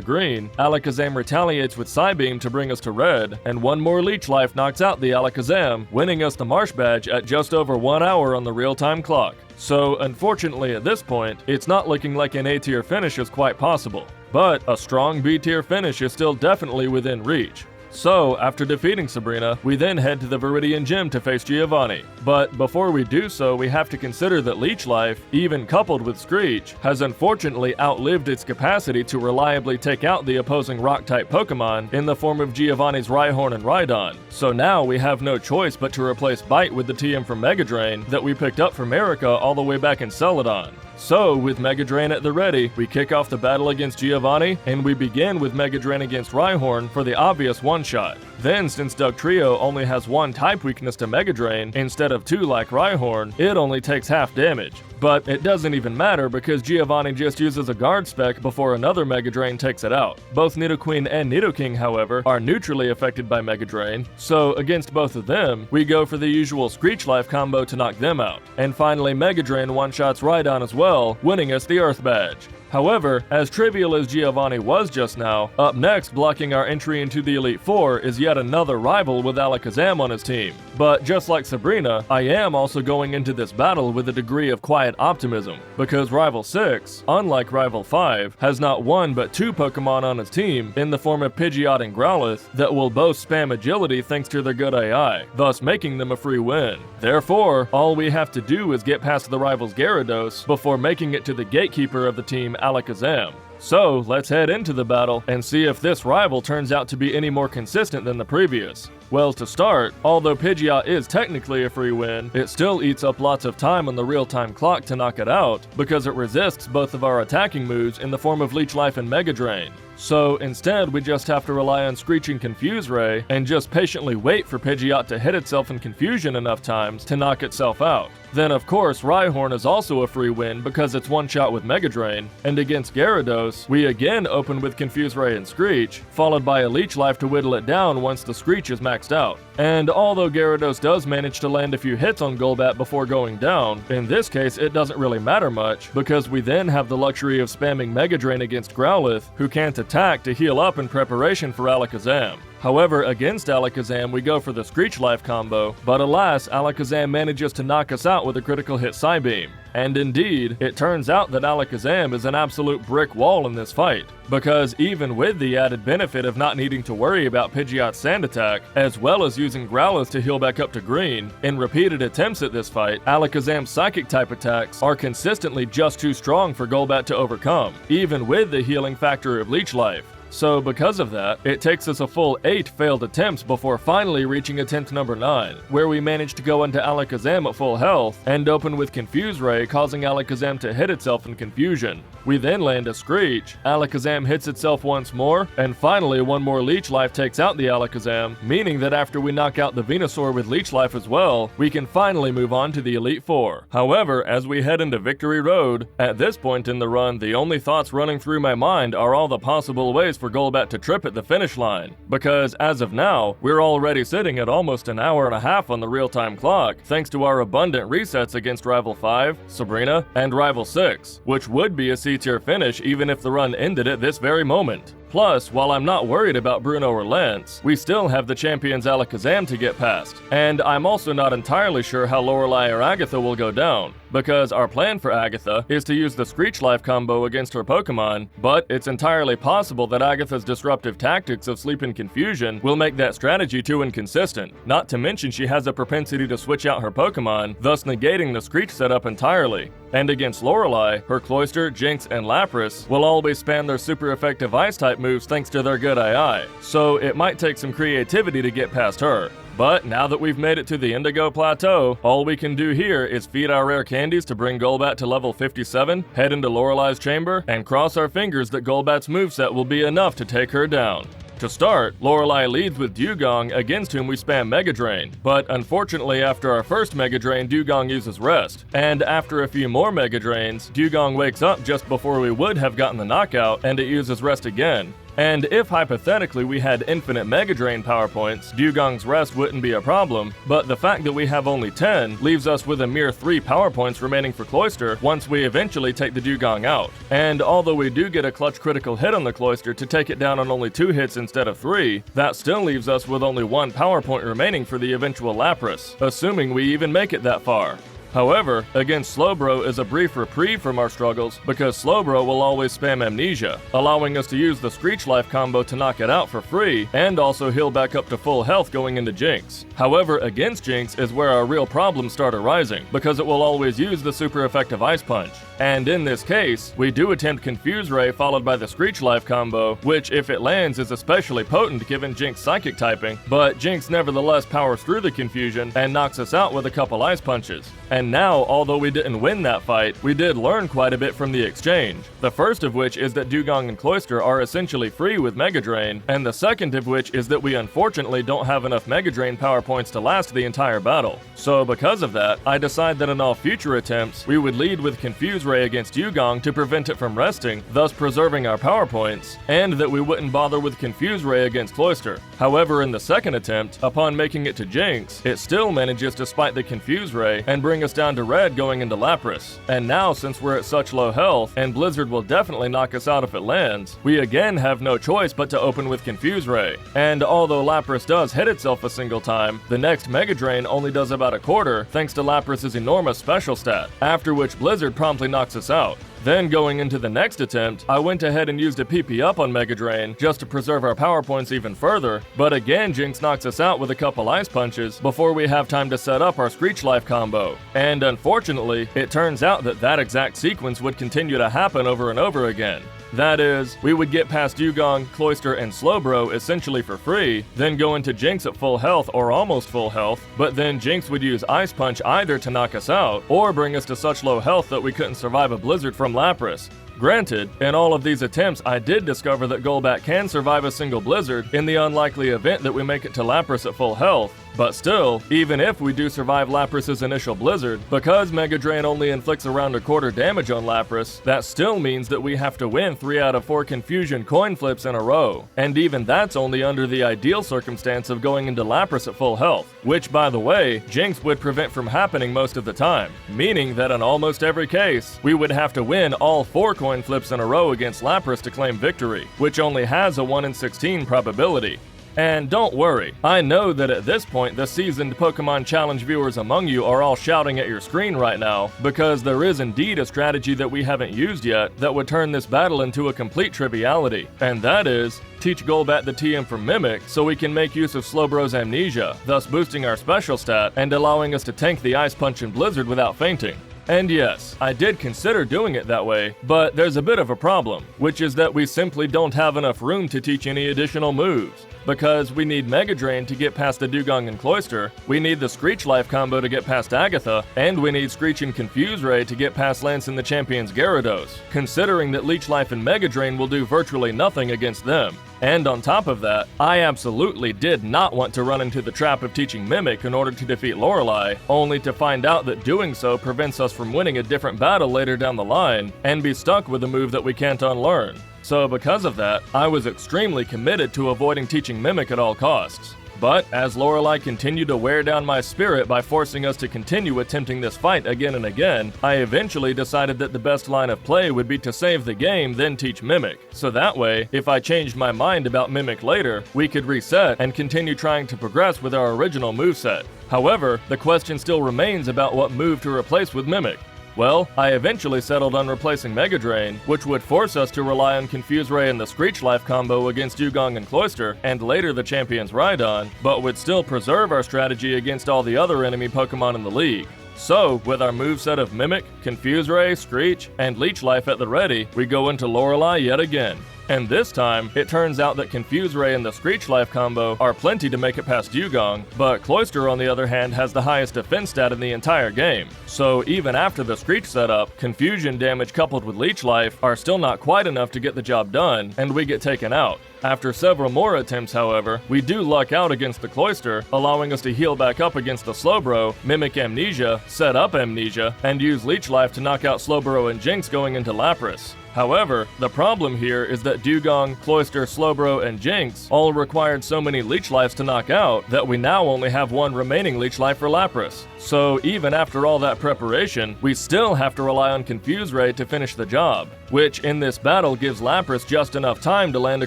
green. Alakazam retaliates with Psybeam to bring us to red, and one more Leech Life knocks out the Alakazam, winning us the Marsh Badge at just over 1 hour on the real-time clock. So unfortunately at this point, it's not looking like an A-tier finish is quite possible. But a strong B-tier finish is still definitely within reach. So, after defeating Sabrina, we then head to the Viridian Gym to face Giovanni. But before we do so, we have to consider that Leech Life, even coupled with Screech, has unfortunately outlived its capacity to reliably take out the opposing Rock-type Pokemon in the form of Giovanni's Rhyhorn and Rhydon. So now we have no choice but to replace Bite with the TM from Mega Drain that we picked up from Erica all the way back in Celadon. So, with Mega Drain at the ready, we kick off the battle against Giovanni, and we begin with Mega Drain against Rhyhorn for the obvious one-shot. Then, since Dugtrio only has 1 type weakness to Mega Drain, instead of 2 like Rhyhorn, it only takes half damage. But it doesn't even matter because Giovanni just uses a guard spec before another Mega Drain takes it out. Both Nidoqueen and Nidoking, however, are neutrally affected by Mega Drain, so against both of them, we go for the usual Screech Life combo to knock them out. And finally, Mega Drain one-shots Rhydon as well, winning us the Earth Badge. However, as trivial as Giovanni was just now, up next blocking our entry into the Elite Four is yet another rival with Alakazam on his team. But just like Sabrina, I am also going into this battle with a degree of quiet optimism, because Rival 6, unlike Rival 5, has not 1 but 2 Pokemon on his team in the form of Pidgeot and Growlithe that will both spam agility thanks to their good AI, thus making them a free win. Therefore, all we have to do is get past the rival's Gyarados before making it to the gatekeeper of the team, Alakazam. So, let's head into the battle and see if this rival turns out to be any more consistent than the previous. Well, to start, although Pidgeot is technically a free win, it still eats up lots of time on the real-time clock to knock it out, because it resists both of our attacking moves in the form of Leech Life and Mega Drain. So instead, we just have to rely on Screeching Confuse Ray and just patiently wait for Pidgeot to hit itself in confusion enough times to knock itself out. Then of course, Rhyhorn is also a free win because it's one-shot with Mega Drain, and against Gyarados, we again open with Confuse Ray and Screech, followed by a Leech Life to whittle it down once the Screech is maxed out. And although Gyarados does manage to land a few hits on Golbat before going down, in this case it doesn't really matter much, because we then have the luxury of spamming Mega Drain against Growlithe, who can't attack to heal up in preparation for Alakazam. However, against Alakazam, we go for the Screech Life combo, but alas, Alakazam manages to knock us out with a critical hit Psybeam. And indeed, it turns out that Alakazam is an absolute brick wall in this fight, because even with the added benefit of not needing to worry about Pidgeot's Sand Attack, as well as using Growlithe to heal back up to green, in repeated attempts at this fight, Alakazam's Psychic-type attacks are consistently just too strong for Golbat to overcome, even with the healing factor of Leech Life. So because of that, it takes us a full 8 failed attempts before finally reaching attempt number 9, where we manage to go into Alakazam at full health and open with Confuse Ray, causing Alakazam to hit itself in confusion. We then land a Screech, Alakazam hits itself once more, and finally one more Leech Life takes out the Alakazam, meaning that after we knock out the Venusaur with Leech Life as well, we can finally move on to the Elite Four. However, as we head into Victory Road, at this point in the run, the only thoughts running through my mind are all the possible ways for Golbat to trip at the finish line, because as of now, we're already sitting at almost an hour and a half on the real-time clock, thanks to our abundant resets against Rival 5, Sabrina, and Rival 6, which would be a C-tier finish even if the run ended at this very moment. Plus, while I'm not worried about Bruno or Lance, we still have the champion's Alakazam to get past, and I'm also not entirely sure how Lorelei or Agatha will go down, because our plan for Agatha is to use the Screech Life combo against her Pokemon, but it's entirely possible that Agatha's disruptive tactics of Sleep and Confusion will make that strategy too inconsistent, not to mention she has a propensity to switch out her Pokemon, thus negating the Screech setup entirely. And against Lorelei, her Cloyster, Jinx, and Lapras will always spam their super effective Ice-type moves thanks to their good AI, so it might take some creativity to get past her. But now that we've made it to the Indigo Plateau, all we can do here is feed our rare candies to bring Golbat to level 57, head into Lorelei's chamber, and cross our fingers that Golbat's moveset will be enough to take her down. To start, Lorelei leads with Dewgong, against whom we spam Mega Drain, but unfortunately after our first Mega Drain, Dewgong uses Rest, and after a few more Mega Drains, Dewgong wakes up just before we would have gotten the knockout, and it uses Rest again. And if hypothetically we had infinite Mega Drain power points, Dewgong's Rest wouldn't be a problem, but the fact that we have only 10 leaves us with a mere 3 power points remaining for Cloyster once we eventually take the Dewgong out. And although we do get a clutch critical hit on the Cloyster to take it down on only 2 hits instead of 3, that still leaves us with only 1 power point remaining for the eventual Lapras, assuming we even make it that far. However, against Slowbro is a brief reprieve from our struggles because Slowbro will always spam Amnesia, allowing us to use the Screech Life combo to knock it out for free and also heal back up to full health going into Jinx. However, against Jinx is where our real problems start arising because it will always use the super effective Ice Punch. And in this case, we do attempt Confuse Ray followed by the Screech Life combo, which if it lands is especially potent given Jinx Psychic typing, but Jinx nevertheless powers through the confusion and knocks us out with a couple Ice Punches. And now, although we didn't win that fight, we did learn quite a bit from the exchange. The first of which is that Dewgong and Cloyster are essentially free with Mega Drain, and the second of which is that we unfortunately don't have enough Mega Drain power points to last the entire battle. So because of that, I decide that in all future attempts, we would lead with Confuse Ray against Dewgong to prevent it from resting, thus preserving our power points, and that we wouldn't bother with Confuse Ray against Cloyster. However, in the second attempt, upon making it to Jinx, it still manages to spite the Confuse Ray and bring us down to red going into Lapras. And now, since we're at such low health, and Blizzard will definitely knock us out if it lands, we again have no choice but to open with Confuse Ray. And although Lapras does hit itself a single time, the next Mega Drain only does about a quarter thanks to Lapras' enormous special stat, after which Blizzard promptly knocks us out. Then going into the next attempt, I went ahead and used a PP up on Mega Drain just to preserve our power points even further, but again Jinx knocks us out with a couple Ice Punches before we have time to set up our Screech Life combo. And unfortunately, it turns out that that exact sequence would continue to happen over and over again. That is, we would get past Dewgong, Cloyster, and Slowbro essentially for free, then go into Jinx at full health or almost full health, but then Jinx would use Ice Punch either to knock us out, or bring us to such low health that we couldn't survive a Blizzard from Lapras. Granted, in all of these attempts I did discover that Golbat can survive a single Blizzard in the unlikely event that we make it to Lapras at full health, but still, even if we do survive Lapras' initial Blizzard, because Mega Drain only inflicts around a quarter damage on Lapras, that still means that we have to win 3 out of 4 Confusion coin flips in a row, and even that's only under the ideal circumstance of going into Lapras at full health, which by the way, Jinx would prevent from happening most of the time, meaning that in almost every case, we would have to win all 4 coin flips in a row against Lapras to claim victory, which only has a 1 in 16 probability. And don't worry, I know that at this point the seasoned Pokemon Challenge viewers among you are all shouting at your screen right now, because there is indeed a strategy that we haven't used yet that would turn this battle into a complete triviality, and that is, teach Golbat the TM from Mimic so we can make use of Slowbro's Amnesia, thus boosting our special stat and allowing us to tank the Ice Punch and Blizzard without fainting. And yes, I did consider doing it that way, but there's a bit of a problem, which is that we simply don't have enough room to teach any additional moves. Because we need Mega Drain to get past the Dugong and Cloyster, we need the Screech Life combo to get past Agatha, and we need Screech and Confuse Ray to get past Lance and the Champion's Gyarados, considering that Leech Life and Mega Drain will do virtually nothing against them. And on top of that, I absolutely did not want to run into the trap of teaching Mimic in order to defeat Lorelei, only to find out that doing so prevents us from winning a different battle later down the line, and be stuck with a move that we can't unlearn. So because of that, I was extremely committed to avoiding teaching Mimic at all costs. But as Lorelei continued to wear down my spirit by forcing us to continue attempting this fight again and again, I eventually decided that the best line of play would be to save the game, then teach Mimic. So that way, if I changed my mind about Mimic later, we could reset and continue trying to progress with our original moveset. However, the question still remains about what move to replace with Mimic. Well, I eventually settled on replacing Mega Drain, which would force us to rely on Confuse Ray and the Screech Life combo against Dugong and Cloyster, and later the Champion's Rhydon, but would still preserve our strategy against all the other enemy Pokemon in the league. So, with our moveset of Mimic, Confuse Ray, Screech, and Leech Life at the ready, we go into Lorelei yet again. And this time, it turns out that Confuse Ray and the Screech Life combo are plenty to make it past Dugong, but Cloyster on the other hand has the highest defense stat in the entire game. So even after the Screech setup, Confusion damage coupled with Leech Life are still not quite enough to get the job done, and we get taken out. After several more attempts, however, we do luck out against the Cloyster, allowing us to heal back up against the Slowbro, mimic Amnesia, set up Amnesia, and use Leech Life to knock out Slowbro and Jinx going into Lapras. However, the problem here is that Dugong, Cloyster, Slowbro, and Jinx all required so many Leech Lives to knock out that we now only have one remaining Leech Life for Lapras. So even after all that preparation, we still have to rely on Confuse Ray to finish the job, which in this battle gives Lapras just enough time to land a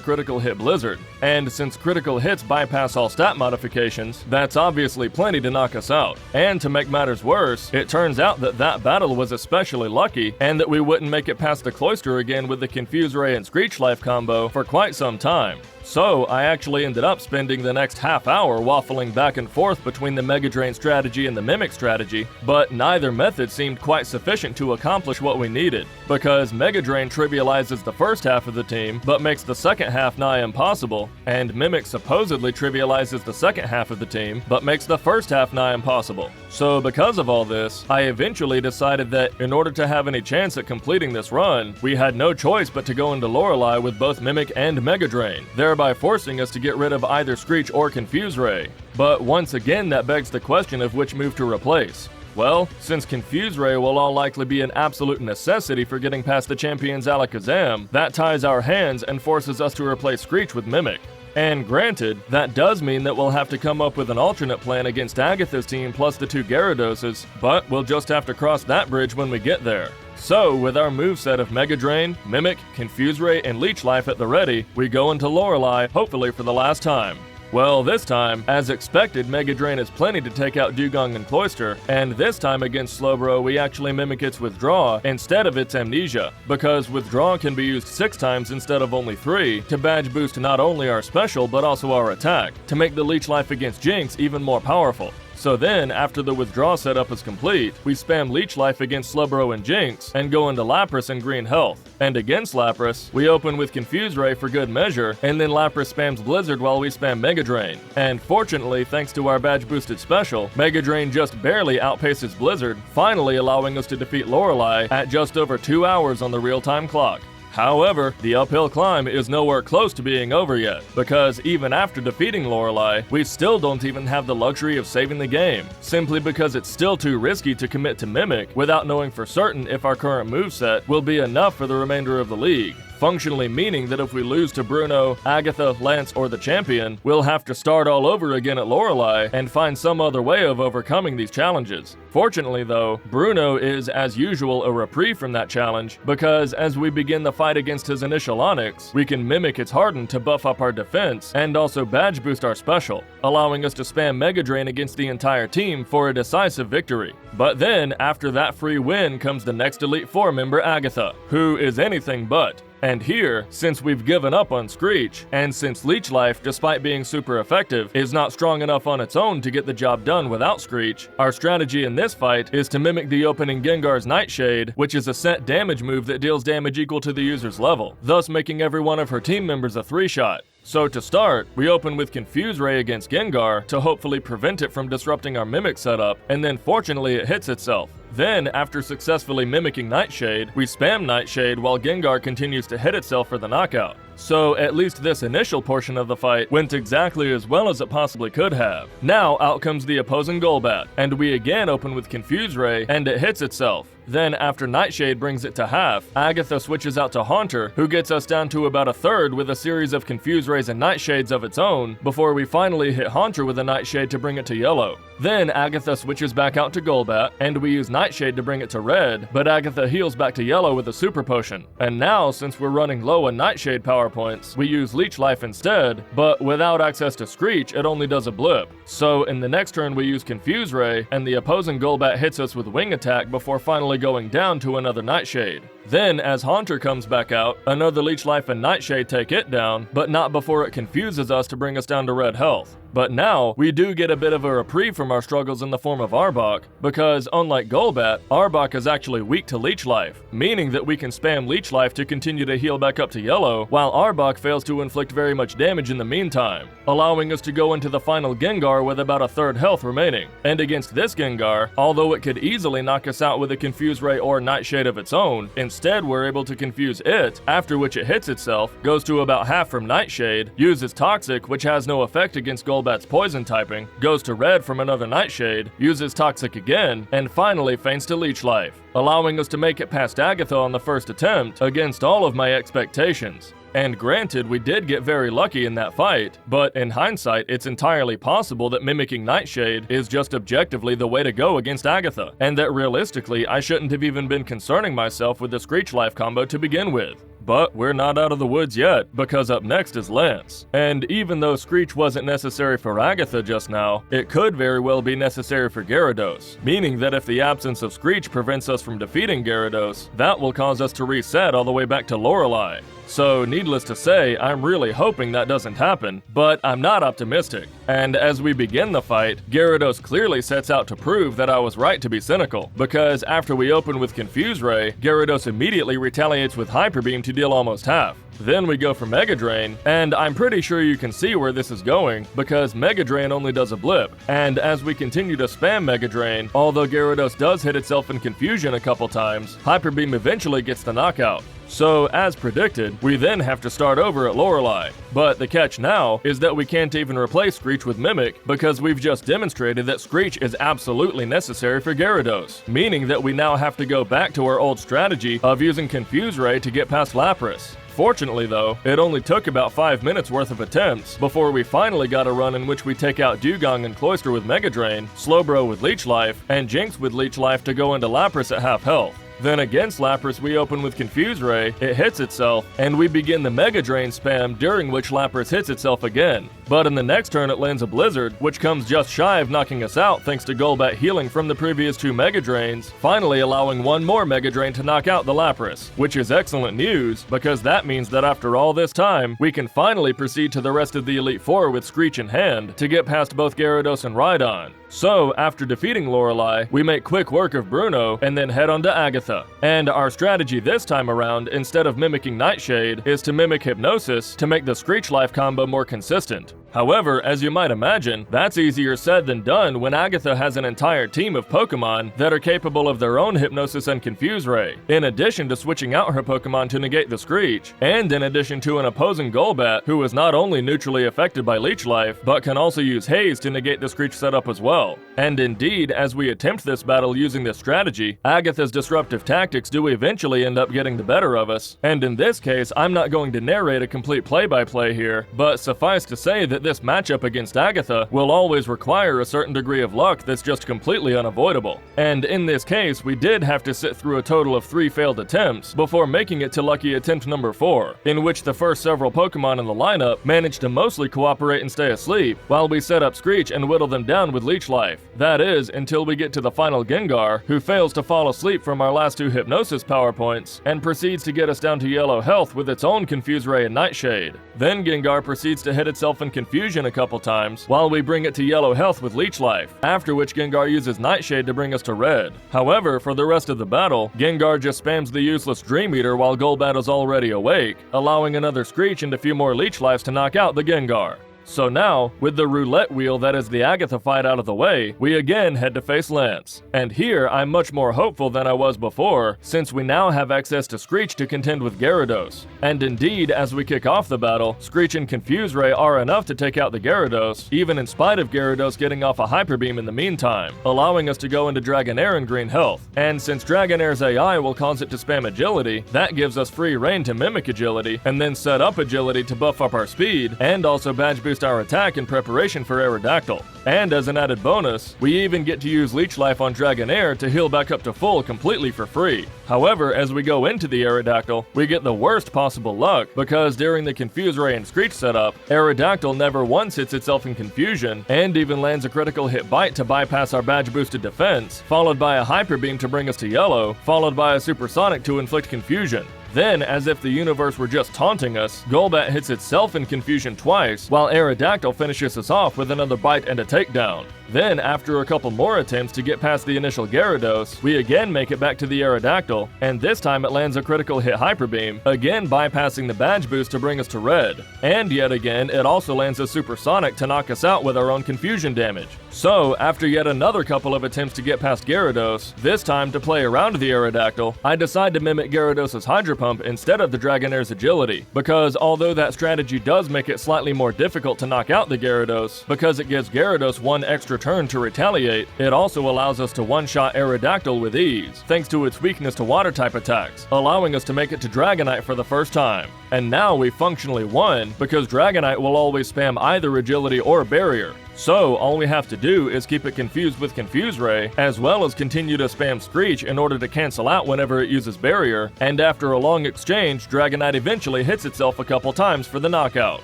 critical hit Blizzard. And since critical hits bypass all stat modifications, that's obviously plenty to knock us out. And to make matters worse, it turns out that that battle was especially lucky, and that we wouldn't make it past the Cloyster again with the Confuse Ray and Screech Life combo for quite some time. So I actually ended up spending the next half hour waffling back and forth between the Mega Drain strategy and the Mimic strategy, but neither method seemed quite sufficient to accomplish what we needed, because Mega Drain trivializes the first half of the team, but makes the second half nigh impossible, and Mimic supposedly trivializes the second half of the team, but makes the first half nigh impossible. So because of all this, I eventually decided that in order to have any chance at completing this run, we had no choice but to go into Lorelei with both Mimic and Mega Drain, thereby forcing us to get rid of either Screech or Confuse Ray. But once again, that begs the question of which move to replace. Well, since Confuse Ray will all likely be an absolute necessity for getting past the champion's Alakazam, that ties our hands and forces us to replace Screech with Mimic. And granted, that does mean that we'll have to come up with an alternate plan against Agatha's team plus the two Gyaradoses, but we'll just have to cross that bridge when we get there. So, with our moveset of Mega Drain, Mimic, Confuse Ray, and Leech Life at the ready, we go into Lorelei, hopefully for the last time. Well, this time, as expected, Mega Drain is plenty to take out Dugong and Cloyster, and this time against Slowbro we actually mimic its Withdraw instead of its Amnesia, because Withdraw can be used 6 times instead of only 3 to badge boost not only our special but also our attack, to make the Leech Life against Jinx even more powerful. So then, after the Withdraw setup is complete, we spam Leech Life against Slowbro and Jinx, and go into Lapras and Green Health. And against Lapras, we open with Confuse Ray for good measure, and then Lapras spams Blizzard while we spam Mega Drain. And fortunately, thanks to our badge boosted special, Mega Drain just barely outpaces Blizzard, finally allowing us to defeat Lorelei at just over 2 hours on the real-time clock. However, the uphill climb is nowhere close to being over yet, because even after defeating Lorelei, we still don't even have the luxury of saving the game, simply because it's still too risky to commit to Mimic without knowing for certain if our current moveset will be enough for the remainder of the league. Functionally meaning that if we lose to Bruno, Agatha, Lance, or the champion, we'll have to start all over again at Lorelei and find some other way of overcoming these challenges. Fortunately though, Bruno is as usual a reprieve from that challenge, because as we begin the fight against his initial Onix, we can mimic its Harden to buff up our defense and also badge boost our special, allowing us to spam Mega Drain against the entire team for a decisive victory. But then, after that free win comes the next Elite Four member Agatha, who is anything but. And here, since we've given up on Screech, and since Leech Life, despite being super effective, is not strong enough on its own to get the job done without Screech, our strategy in this fight is to mimic the opening Gengar's Nightshade, which is a set damage move that deals damage equal to the user's level, thus making every one of her team members a 3-shot. So to start, we open with Confuse Ray against Gengar to hopefully prevent it from disrupting our Mimic setup, and then fortunately it hits itself. Then, after successfully mimicking Nightshade, we spam Nightshade while Gengar continues to hit itself for the knockout. So at least this initial portion of the fight went exactly as well as it possibly could have. Now out comes the opposing Golbat, and we again open with Confuse Ray, and it hits itself. Then after Nightshade brings it to half, Agatha switches out to Haunter, who gets us down to about a third with a series of Confuse Rays and Nightshades of its own, before we finally hit Haunter with a Nightshade to bring it to yellow. Then Agatha switches back out to Golbat, and we use Nightshade to bring it to red, but Agatha heals back to yellow with a Super Potion. And now, since we're running low on Nightshade power points, we use Leech Life instead, but without access to Screech, it only does a blip. So in the next turn we use Confuse Ray, and the opposing Golbat hits us with Wing Attack before finally going down to another Nightshade. Then, as Haunter comes back out, another Leech Life and Nightshade take it down, but not before it confuses us to bring us down to red health. But now, we do get a bit of a reprieve from our struggles in the form of Arbok, because unlike Golbat, Arbok is actually weak to Leech Life, meaning that we can spam Leech Life to continue to heal back up to yellow, while Arbok fails to inflict very much damage in the meantime, allowing us to go into the final Gengar with about a third health remaining. And against this Gengar, although it could easily knock us out with a Confuse Ray or Nightshade of its own, instead we're able to confuse it, after which it hits itself, goes to about half from Nightshade, uses Toxic, which has no effect against Golbat's poison typing, goes to red from another Nightshade, uses Toxic again, and finally feints to Leech Life, allowing us to make it past Agatha on the first attempt, against all of my expectations. And granted, we did get very lucky in that fight, but in hindsight, it's entirely possible that mimicking Nightshade is just objectively the way to go against Agatha, and that realistically, I shouldn't have even been concerning myself with the Screech Life combo to begin with. But we're not out of the woods yet, because up next is Lance. And even though Screech wasn't necessary for Agatha just now, it could very well be necessary for Gyarados, meaning that if the absence of Screech prevents us from defeating Gyarados, that will cause us to reset all the way back to Lorelei. So needless to say, I'm really hoping that doesn't happen, but I'm not optimistic. And as we begin the fight, Gyarados clearly sets out to prove that I was right to be cynical, because after we open with Confuse Ray, Gyarados immediately retaliates with Hyper Beam to deal almost half. Then we go for Mega Drain, and I'm pretty sure you can see where this is going, because Mega Drain only does a blip, and as we continue to spam Mega Drain, although Gyarados does hit itself in confusion a couple times, Hyper Beam eventually gets the knockout. So, as predicted, we then have to start over at Lorelei. But the catch now is that we can't even replace Screech with Mimic, because we've just demonstrated that Screech is absolutely necessary for Gyarados, meaning that we now have to go back to our old strategy of using Confuse Ray to get past Lapras. Fortunately though, it only took about 5 minutes worth of attempts before we finally got a run in which we take out Dugong and Cloyster with Mega Drain, Slowbro with Leech Life, and Jinx with Leech Life to go into Lapras at half health. Then against Lapras we open with Confuse Ray, it hits itself, and we begin the Mega Drain spam, during which Lapras hits itself again. But in the next turn it lands a Blizzard, which comes just shy of knocking us out thanks to Golbat healing from the previous 2 Mega Drains, finally allowing one more Mega Drain to knock out the Lapras, which is excellent news, because that means that after all this time, we can finally proceed to the rest of the Elite Four with Screech in hand, to get past both Gyarados and Rhydon. So, after defeating Lorelei, we make quick work of Bruno, and then head on to Agatha. And our strategy this time around, instead of mimicking Nightshade, is to mimic Hypnosis to make the Screech Life combo more consistent. However, as you might imagine, that's easier said than done when Agatha has an entire team of Pokemon that are capable of their own Hypnosis and Confuse Ray, in addition to switching out her Pokemon to negate the Screech, and in addition to an opposing Golbat who is not only neutrally affected by Leech Life, but can also use Haze to negate the Screech setup as well. And indeed, as we attempt this battle using this strategy, Agatha's disruptive tactics do eventually end up getting the better of us, and in this case, I'm not going to narrate a complete play-by-play here, but suffice to say that this matchup against Agatha will always require a certain degree of luck that's just completely unavoidable. And in this case, we did have to sit through a total of 3 failed attempts before making it to lucky attempt number 4, in which the first several Pokemon in the lineup managed to mostly cooperate and stay asleep, while we set up Screech and whittle them down with Leech Life. That is, until we get to the final Gengar, who fails to fall asleep from our last 2 Hypnosis power points, and proceeds to get us down to yellow health with its own Confuse Ray and Nightshade. Then Gengar proceeds to hit itself in Confusion a couple times, while we bring it to yellow health with Leech Life, after which Gengar uses Nightshade to bring us to red. However, for the rest of the battle, Gengar just spams the useless Dream Eater while Golbat is already awake, allowing another Screech and a few more Leech Lives to knock out the Gengar. So now, with the roulette wheel that is the Agatha fight out of the way, we again head to face Lance. And here, I'm much more hopeful than I was before, since we now have access to Screech to contend with Gyarados. And indeed, as we kick off the battle, Screech and Confuse Ray are enough to take out the Gyarados, even in spite of Gyarados getting off a Hyper Beam in the meantime, allowing us to go into Dragonair in green health. And since Dragonair's AI will cause it to spam Agility, that gives us free reign to mimic Agility, and then set up Agility to buff up our speed, and also badge boost our attack in preparation for Aerodactyl. And as an added bonus, we even get to use Leech Life on Dragonair to heal back up to full completely for free. However, as we go into the Aerodactyl, we get the worst possible luck, because during the Confuse Ray and Screech setup, Aerodactyl never once hits itself in Confusion, and even lands a critical hit Bite to bypass our badge boosted defense, followed by a Hyper Beam to bring us to yellow, followed by a Supersonic to inflict Confusion. Then, as if the universe were just taunting us, Golbat hits itself in Confusion twice, while Aerodactyl finishes us off with another Bite and a takedown. Then, after a couple more attempts to get past the initial Gyarados, we again make it back to the Aerodactyl, and this time it lands a critical hit Hyper Beam, again bypassing the badge boost to bring us to red. And yet again, it also lands a Supersonic to knock us out with our own Confusion damage. So, after yet another couple of attempts to get past Gyarados, this time to play around the Aerodactyl, I decide to mimic Gyarados' Hydro Pump instead of the Dragonair's Agility, because although that strategy does make it slightly more difficult to knock out the Gyarados, because it gives Gyarados one extra turn to retaliate, it also allows us to one-shot Aerodactyl with ease, thanks to its weakness to water-type attacks, allowing us to make it to Dragonite for the first time. And now we functionally won, because Dragonite will always spam either Agility or Barrier. So, all we have to do is keep it confused with Confuse Ray, as well as continue to spam Screech in order to cancel out whenever it uses Barrier, and after a long exchange, Dragonite eventually hits itself a couple times for the knockout.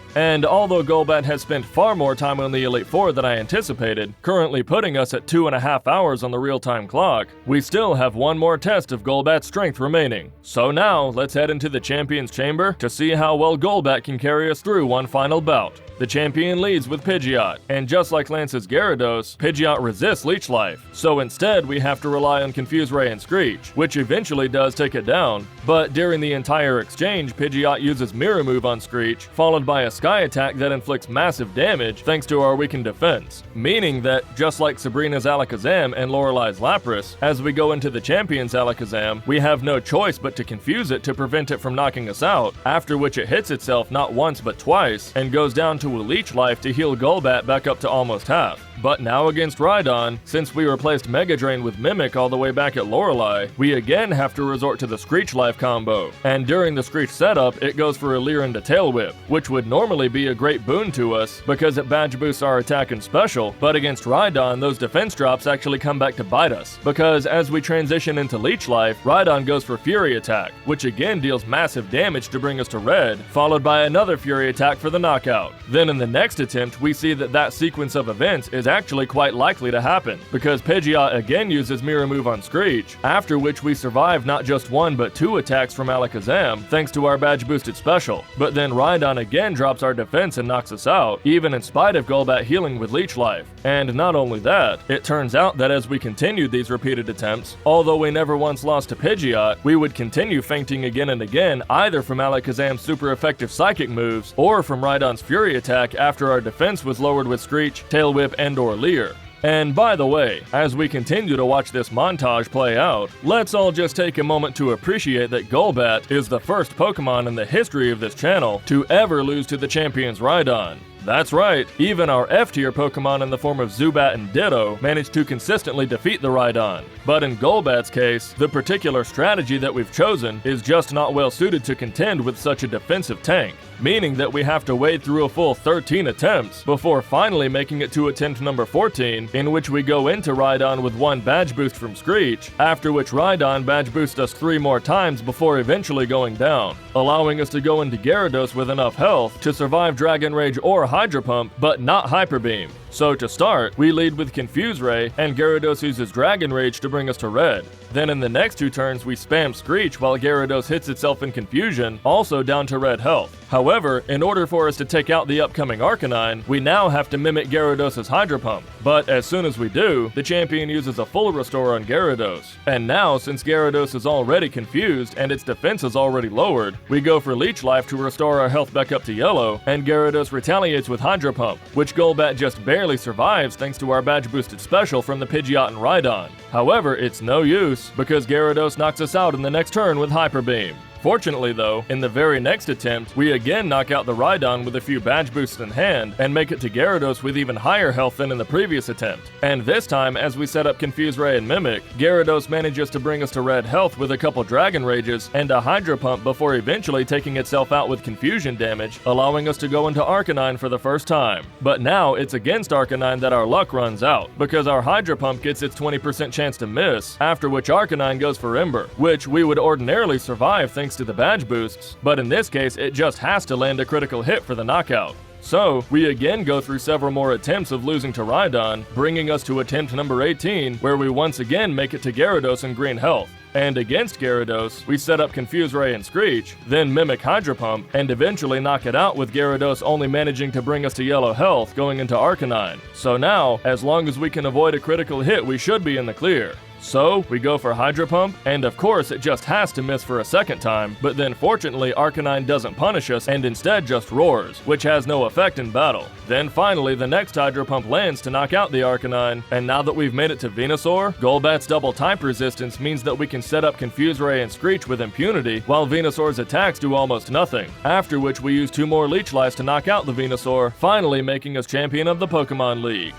And although Golbat has spent far more time on the Elite Four than I anticipated, currently putting us at 2.5 hours on the real-time clock, we still have one more test of Golbat's strength remaining. So now, let's head into the Champion's Chamber to see how well Golbat can carry us through one final bout. The champion leads with Pidgeot, and just like Lance's Gyarados, Pidgeot resists Leech Life, so instead we have to rely on Confuse Ray and Screech, which eventually does take it down, but during the entire exchange, Pidgeot uses Mirror Move on Screech, followed by a Sky Attack that inflicts massive damage thanks to our weakened defense, meaning that, just like Sabrina's Alakazam and Lorelei's Lapras, as we go into the champion's Alakazam, we have no choice but to confuse it to prevent it from knocking us out, after which it hits itself not once but twice, and goes down to a Leech Life to heal Golbat back up to almost half. But now against Rhydon, since we replaced Mega Drain with Mimic all the way back at Lorelei, we again have to resort to the Screech Life combo. And during the Screech setup, it goes for a Leer into Tail Whip, which would normally be a great boon to us because it badge boosts our attack and special, but against Rhydon, those defense drops actually come back to bite us, because as we transition into Leech Life, Rhydon goes for Fury Attack, which again deals massive damage to bring us to red, followed by another Fury Attack for the knockout. Then in the next attempt, we see that sequence of events is actually quite likely to happen, because Pidgeot again uses Mirror Move on Screech, after which we survive not just one but two attacks from Alakazam thanks to our badge boosted special, but then Rhydon again drops our defense and knocks us out, even in spite of Golbat healing with Leech Life. And not only that, it turns out that as we continued these repeated attempts, although we never once lost to Pidgeot, we would continue fainting again and again either from Alakazam's super effective psychic moves or from Rhydon's Fury Attack after our defense was lowered with Screech, Tail Whip, and/or Leer. And by the way, as we continue to watch this montage play out, let's all just take a moment to appreciate that Golbat is the first Pokemon in the history of this channel to ever lose to the champion's Rhydon. That's right, even our F-tier Pokemon in the form of Zubat and Ditto managed to consistently defeat the Rhydon. But in Golbat's case, the particular strategy that we've chosen is just not well suited to contend with such a defensive tank, meaning that we have to wade through a full 13 attempts before finally making it to attempt number 14, in which we go into Rhydon with 1 badge boost from Screech, after which Rhydon badge boosts us 3 more times before eventually going down, allowing us to go into Gyarados with enough health to survive Dragon Rage or Hydro Pump, but not Hyper Beam. So to start, we lead with Confuse Ray, and Gyarados uses Dragon Rage to bring us to red. Then in the next 2 turns we spam Screech while Gyarados hits itself in confusion, also down to red health. However, in order for us to take out the upcoming Arcanine, we now have to mimic Gyarados' Hydro Pump. But as soon as we do, the champion uses a full restore on Gyarados. And now, since Gyarados is already confused and its defense is already lowered, we go for Leech Life to restore our health back up to yellow, and Gyarados retaliates with Hydro Pump, which Golbat just barely survives thanks to our badge boosted special from the Pidgeot and Rhydon. However, it's no use, because Gyarados knocks us out in the next turn with Hyper Beam. Fortunately though, in the very next attempt, we again knock out the Rhydon with a few badge boosts in hand, and make it to Gyarados with even higher health than in the previous attempt. And this time, as we set up Confuse Ray and Mimic, Gyarados manages to bring us to red health with a couple Dragon Rages and a Hydro Pump before eventually taking itself out with confusion damage, allowing us to go into Arcanine for the first time. But now it's against Arcanine that our luck runs out, because our Hydro Pump gets its 20% chance to miss, after which Arcanine goes for Ember, which we would ordinarily survive thanks to the badge boosts, but in this case it just has to land a critical hit for the knockout. So, we again go through several more attempts of losing to Rhydon, bringing us to attempt number 18, where we once again make it to Gyarados in green health. And against Gyarados, we set up Confuse Ray and Screech, then mimic Hydro Pump, and eventually knock it out with Gyarados only managing to bring us to yellow health going into Arcanine. So now, as long as we can avoid a critical hit, we should be in the clear. So, we go for Hydro Pump, and of course it just has to miss for a second time, but then fortunately Arcanine doesn't punish us and instead just roars, which has no effect in battle. Then finally the next Hydro Pump lands to knock out the Arcanine, and now that we've made it to Venusaur, Golbat's double type resistance means that we can set up Confuse Ray and Screech with impunity, while Venusaur's attacks do almost nothing, after which we use 2 more Leech Lives to knock out the Venusaur, finally making us champion of the Pokemon League.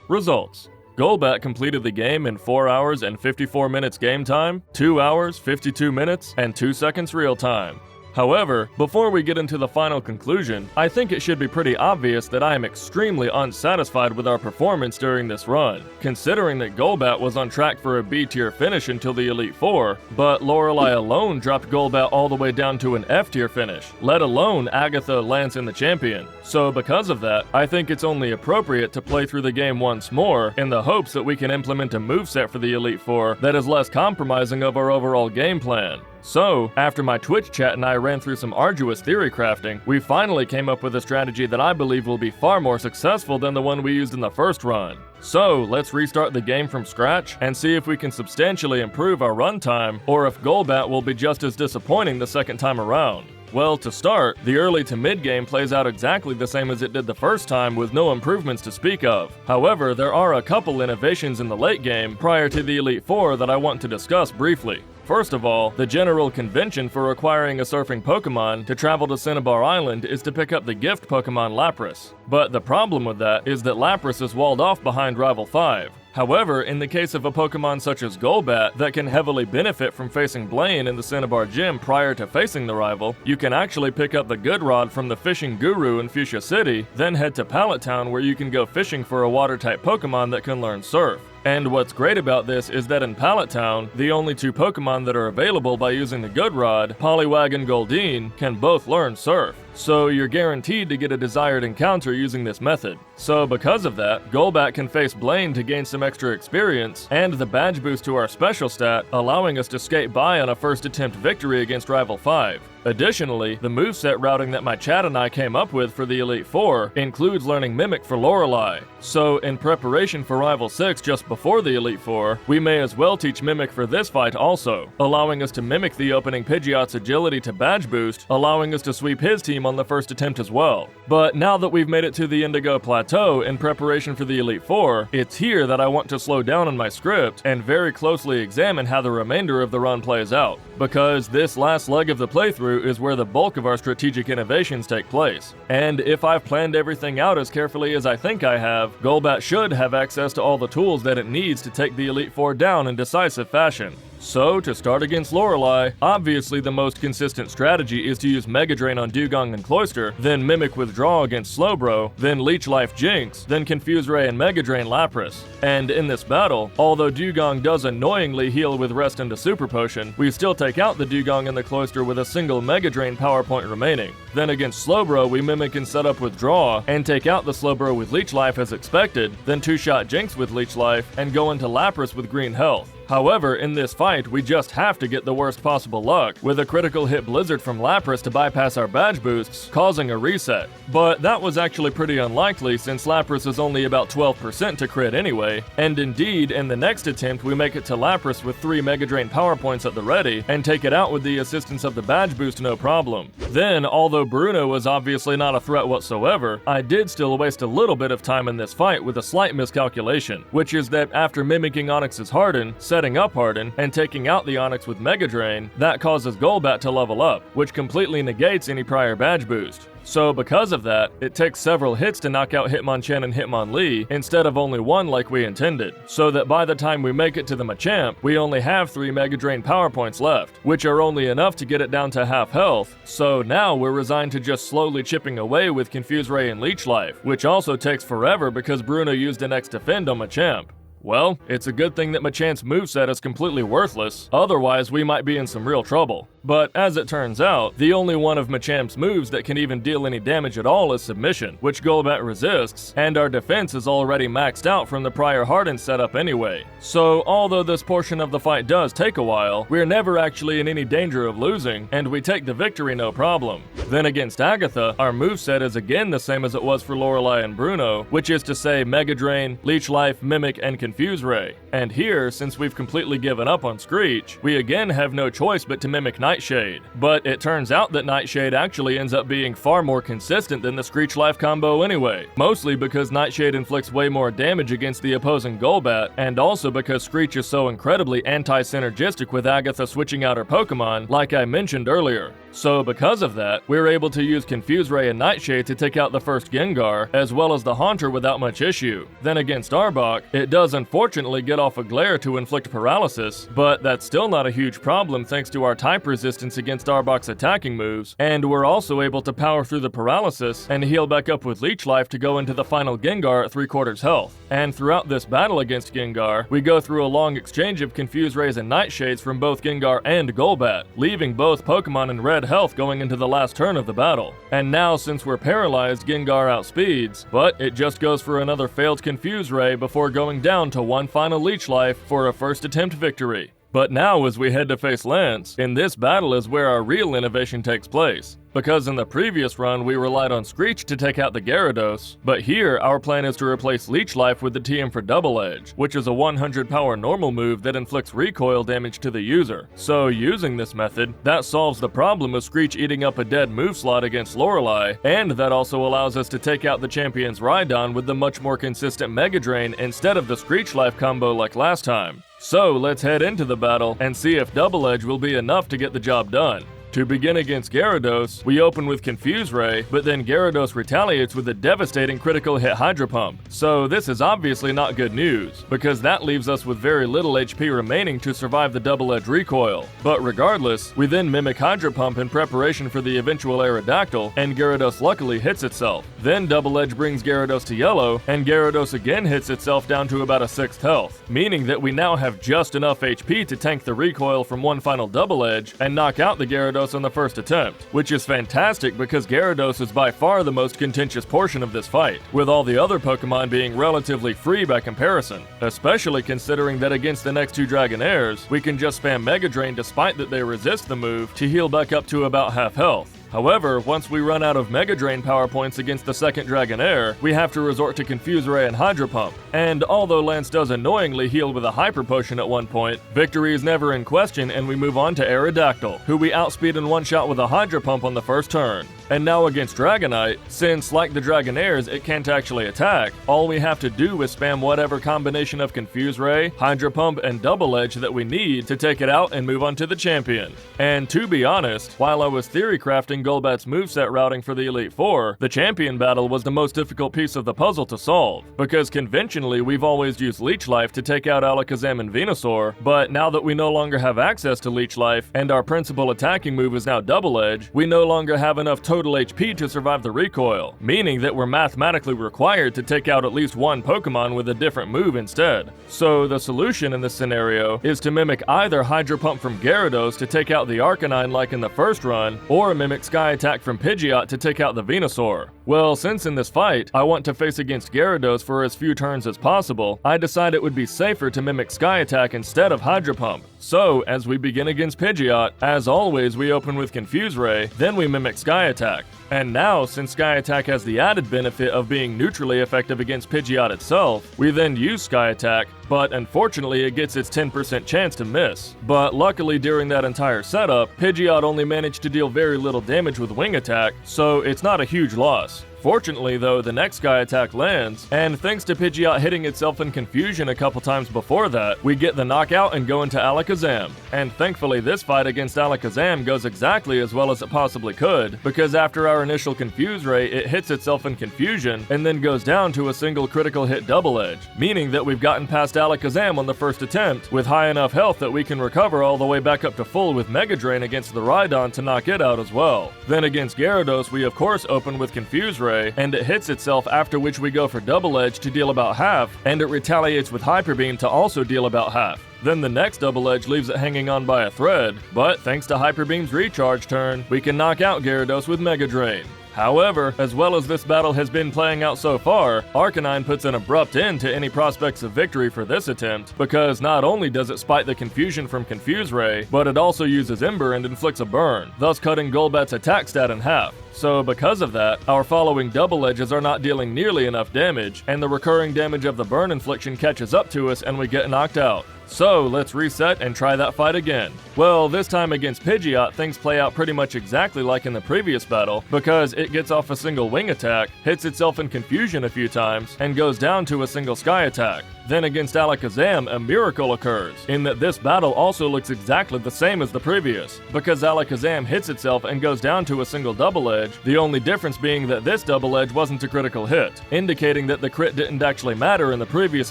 Results: Golbat completed the game in 4 hours and 54 minutes game time, 2 hours, 52 minutes, and 2 seconds real time. However, before we get into the final conclusion, I think it should be pretty obvious that I am extremely unsatisfied with our performance during this run, considering that Golbat was on track for a B-tier finish until the Elite Four, but Lorelei alone dropped Golbat all the way down to an F-tier finish, let alone Agatha, Lance, and the Champion. So because of that, I think it's only appropriate to play through the game once more in the hopes that we can implement a moveset for the Elite Four that is less compromising of our overall game plan. So, after my Twitch chat and I ran through some arduous theory crafting, we finally came up with a strategy that I believe will be far more successful than the one we used in the first run. So, let's restart the game from scratch and see if we can substantially improve our runtime, or if Golbat will be just as disappointing the second time around. Well, to start, the early to mid game plays out exactly the same as it did the first time with no improvements to speak of. However, there are a couple innovations in the late game prior to the Elite Four that I want to discuss briefly. First of all, the general convention for acquiring a surfing Pokemon to travel to Cinnabar Island is to pick up the gift Pokemon Lapras. But the problem with that is that Lapras is walled off behind Rival 5. However, in the case of a Pokemon such as Golbat that can heavily benefit from facing Blaine in the Cinnabar Gym prior to facing the rival, you can actually pick up the Good Rod from the Fishing Guru in Fuchsia City, then head to Pallet Town where you can go fishing for a Water-type Pokemon that can learn Surf. And what's great about this is that in Pallet Town, the only 2 Pokemon that are available by using the Good Rod, Poliwag and Goldeen, can both learn Surf. So you're guaranteed to get a desired encounter using this method. So because of that, Golbat can face Blaine to gain some extra experience, and the badge boost to our special stat, allowing us to skate by on a first attempt victory against Rival 5. Additionally, the moveset routing that my chat and I came up with for the Elite Four includes learning Mimic for Lorelei. So in preparation for Rival 6 just before the Elite Four, we may as well teach Mimic for this fight also, allowing us to mimic the opening Pidgeot's agility to badge boost, allowing us to sweep his team team on the first attempt as well. But now that we've made it to the Indigo Plateau in preparation for the Elite Four, it's here that I want to slow down on my script and very closely examine how the remainder of the run plays out, because this last leg of the playthrough is where the bulk of our strategic innovations take place. And if I've planned everything out as carefully as I think I have, Golbat should have access to all the tools that it needs to take the Elite Four down in decisive fashion. So, to start against Lorelei, obviously the most consistent strategy is to use Mega Drain on Dewgong and Cloyster, then Mimic Withdraw against Slowbro, then Leech Life Jinx, then Confuse Ray and Mega Drain Lapras. And in this battle, although Dewgong does annoyingly heal with Rest into Super Potion, we still take out the Dewgong and the Cloyster with a single Mega Drain power point remaining. Then against Slowbro, we Mimic and set up Withdraw, and take out the Slowbro with Leech Life as expected, then 2-shot Jinx with Leech Life, and go into Lapras with Green Health. However, in this fight, we just have to get the worst possible luck, with a critical hit Blizzard from Lapras to bypass our badge boosts, causing a reset. But that was actually pretty unlikely since Lapras is only about 12% to crit anyway, and indeed, in the next attempt we make it to Lapras with 3 Mega Drain power points at the ready, and take it out with the assistance of the badge boost no problem. Then, although Bruno was obviously not a threat whatsoever, I did still waste a little bit of time in this fight with a slight miscalculation, which is that after mimicking Onix's Harden, setting up Harden, and taking out the Onix with Mega Drain, that causes Golbat to level up, which completely negates any prior badge boost. So because of that, it takes several hits to knock out Hitmonchan and Hitmonlee instead of only one like we intended, so that by the time we make it to the Machamp, we only have 3 Mega Drain power points left, which are only enough to get it down to half health, so now we're resigned to just slowly chipping away with Confuse Ray and Leech Life, which also takes forever because Bruno used an X Defend on Machamp. Well, it's a good thing that Machamp's moveset is completely worthless, otherwise we might be in some real trouble. But as it turns out, the only one of Machamp's moves that can even deal any damage at all is Submission, which Golbat resists, and our defense is already maxed out from the prior Harden setup anyway. So although this portion of the fight does take a while, we're never actually in any danger of losing, and we take the victory no problem. Then against Agatha, our moveset is again the same as it was for Lorelei and Bruno, which is to say Mega Drain, Leech Life, Mimic, and Confuse Ray. And here, since we've completely given up on Screech, we again have no choice but to mimic Nightshade. But it turns out that Nightshade actually ends up being far more consistent than the Screech Life combo anyway, mostly because Nightshade inflicts way more damage against the opposing Golbat, and also because Screech is so incredibly anti-synergistic with Agatha switching out her Pokemon, like I mentioned earlier. So because of that, we're able to use Confuse Ray and Nightshade to take out the first Gengar, as well as the Haunter without much issue. Then against Arbok, it does unfortunately get off a Glare to inflict paralysis, but that's still not a huge problem thanks to our type resistance against Arbok's attacking moves, and we're also able to power through the paralysis and heal back up with Leech Life to go into the final Gengar at 3/4 health. And throughout this battle against Gengar, we go through a long exchange of Confuse Rays and Nightshades from both Gengar and Golbat, leaving both Pokemon in red health going into the last turn of the battle. And now since we're paralyzed, Gengar outspeeds, but it just goes for another failed Confuse Ray before going down to one final Leech Life for a first attempt victory. But now as we head to face Lance, in this battle is where our real innovation takes place. Because in the previous run we relied on Screech to take out the Gyarados, but here our plan is to replace Leech Life with the TM for Double Edge, which is a 100 power normal move that inflicts recoil damage to the user. So using this method, that solves the problem of Screech eating up a dead move slot against Lorelei, and that also allows us to take out the champion's Rhydon with the much more consistent Mega Drain instead of the Screech Life combo like last time. So let's head into the battle and see if Double Edge will be enough to get the job done. To begin against Gyarados, we open with Confuse Ray, but then Gyarados retaliates with a devastating critical hit Hydro Pump. So this is obviously not good news, because that leaves us with very little HP remaining to survive the Double Edge recoil. But regardless, we then mimic Hydro Pump in preparation for the eventual Aerodactyl, and Gyarados luckily hits itself. Then Double Edge brings Gyarados to yellow, and Gyarados again hits itself down to about a 6th health, meaning that we now have just enough HP to tank the recoil from one final Double Edge and knock out the Gyarados on the first attempt, which is fantastic because Gyarados is by far the most contentious portion of this fight, with all the other Pokemon being relatively free by comparison, especially considering that against the next two Dragonairs, we can just spam Mega Drain despite that they resist the move to heal back up to about half health. However, once we run out of Mega Drain power points against the second Dragonair, we have to resort to Confuse Ray and Hydro Pump. And although Lance does annoyingly heal with a Hyper Potion at one point, victory is never in question and we move on to Aerodactyl, who we outspeed in one shot with a Hydro Pump on the first turn. And now against Dragonite, since like the Dragonairs it can't actually attack, all we have to do is spam whatever combination of Confuse Ray, Hydro Pump, and Double Edge that we need to take it out and move on to the champion. And to be honest, while I was theory crafting Golbat's moveset routing for the Elite Four, the champion battle was the most difficult piece of the puzzle to solve, because conventionally we've always used Leech Life to take out Alakazam and Venusaur, but now that we no longer have access to Leech Life, and our principal attacking move is now Double Edge, we no longer have enough total HP to survive the recoil, meaning that we're mathematically required to take out at least one Pokemon with a different move instead. So the solution in this scenario is to mimic either Hydro Pump from Gyarados to take out the Arcanine like in the first run, or mimic Sky Attack from Pidgeot to take out the Venusaur. Well, since in this fight, I want to face against Gyarados for as few turns as possible, I decided it would be safer to mimic Sky Attack instead of Hydro Pump. So, as we begin against Pidgeot, as always we open with Confuse Ray, then we mimic Sky Attack. And now, since Sky Attack has the added benefit of being neutrally effective against Pidgeot itself, we then use Sky Attack, but unfortunately it gets its 10% chance to miss. But luckily during that entire setup, Pidgeot only managed to deal very little damage with Wing Attack, so it's not a huge loss. Fortunately though, the next Sky Attack lands, and thanks to Pidgeot hitting itself in confusion a couple times before that, we get the knockout and go into Alakazam. And thankfully this fight against Alakazam goes exactly as well as it possibly could, because after our initial Confuse Ray, it hits itself in confusion, and then goes down to a single critical hit Double Edge, meaning that we've gotten past Alakazam on the first attempt, with high enough health that we can recover all the way back up to full with Mega Drain against the Rhydon to knock it out as well. Then against Gyarados, we of course open with Confuse Ray, and it hits itself, after which we go for Double Edge to deal about half, and it retaliates with Hyper Beam to also deal about half. Then the next Double Edge leaves it hanging on by a thread, but thanks to Hyper Beam's recharge turn, we can knock out Gyarados with Mega Drain. However, as well as this battle has been playing out so far, Arcanine puts an abrupt end to any prospects of victory for this attempt, because not only does it spite the confusion from Confuse Ray, but it also uses Ember and inflicts a burn, thus cutting Golbat's attack stat in half. So because of that, our following Double Edges are not dealing nearly enough damage, and the recurring damage of the burn infliction catches up to us and we get knocked out. So let's reset and try that fight again. Well, this time against Pidgeot, things play out pretty much exactly like in the previous battle, because it gets off a single Wing Attack, hits itself in confusion a few times, and goes down to a single Sky Attack. Then against Alakazam, a miracle occurs, in that this battle also looks exactly the same as the previous, because Alakazam hits itself and goes down to a single Double Edge, the only difference being that this Double Edge wasn't a critical hit, indicating that the crit didn't actually matter in the previous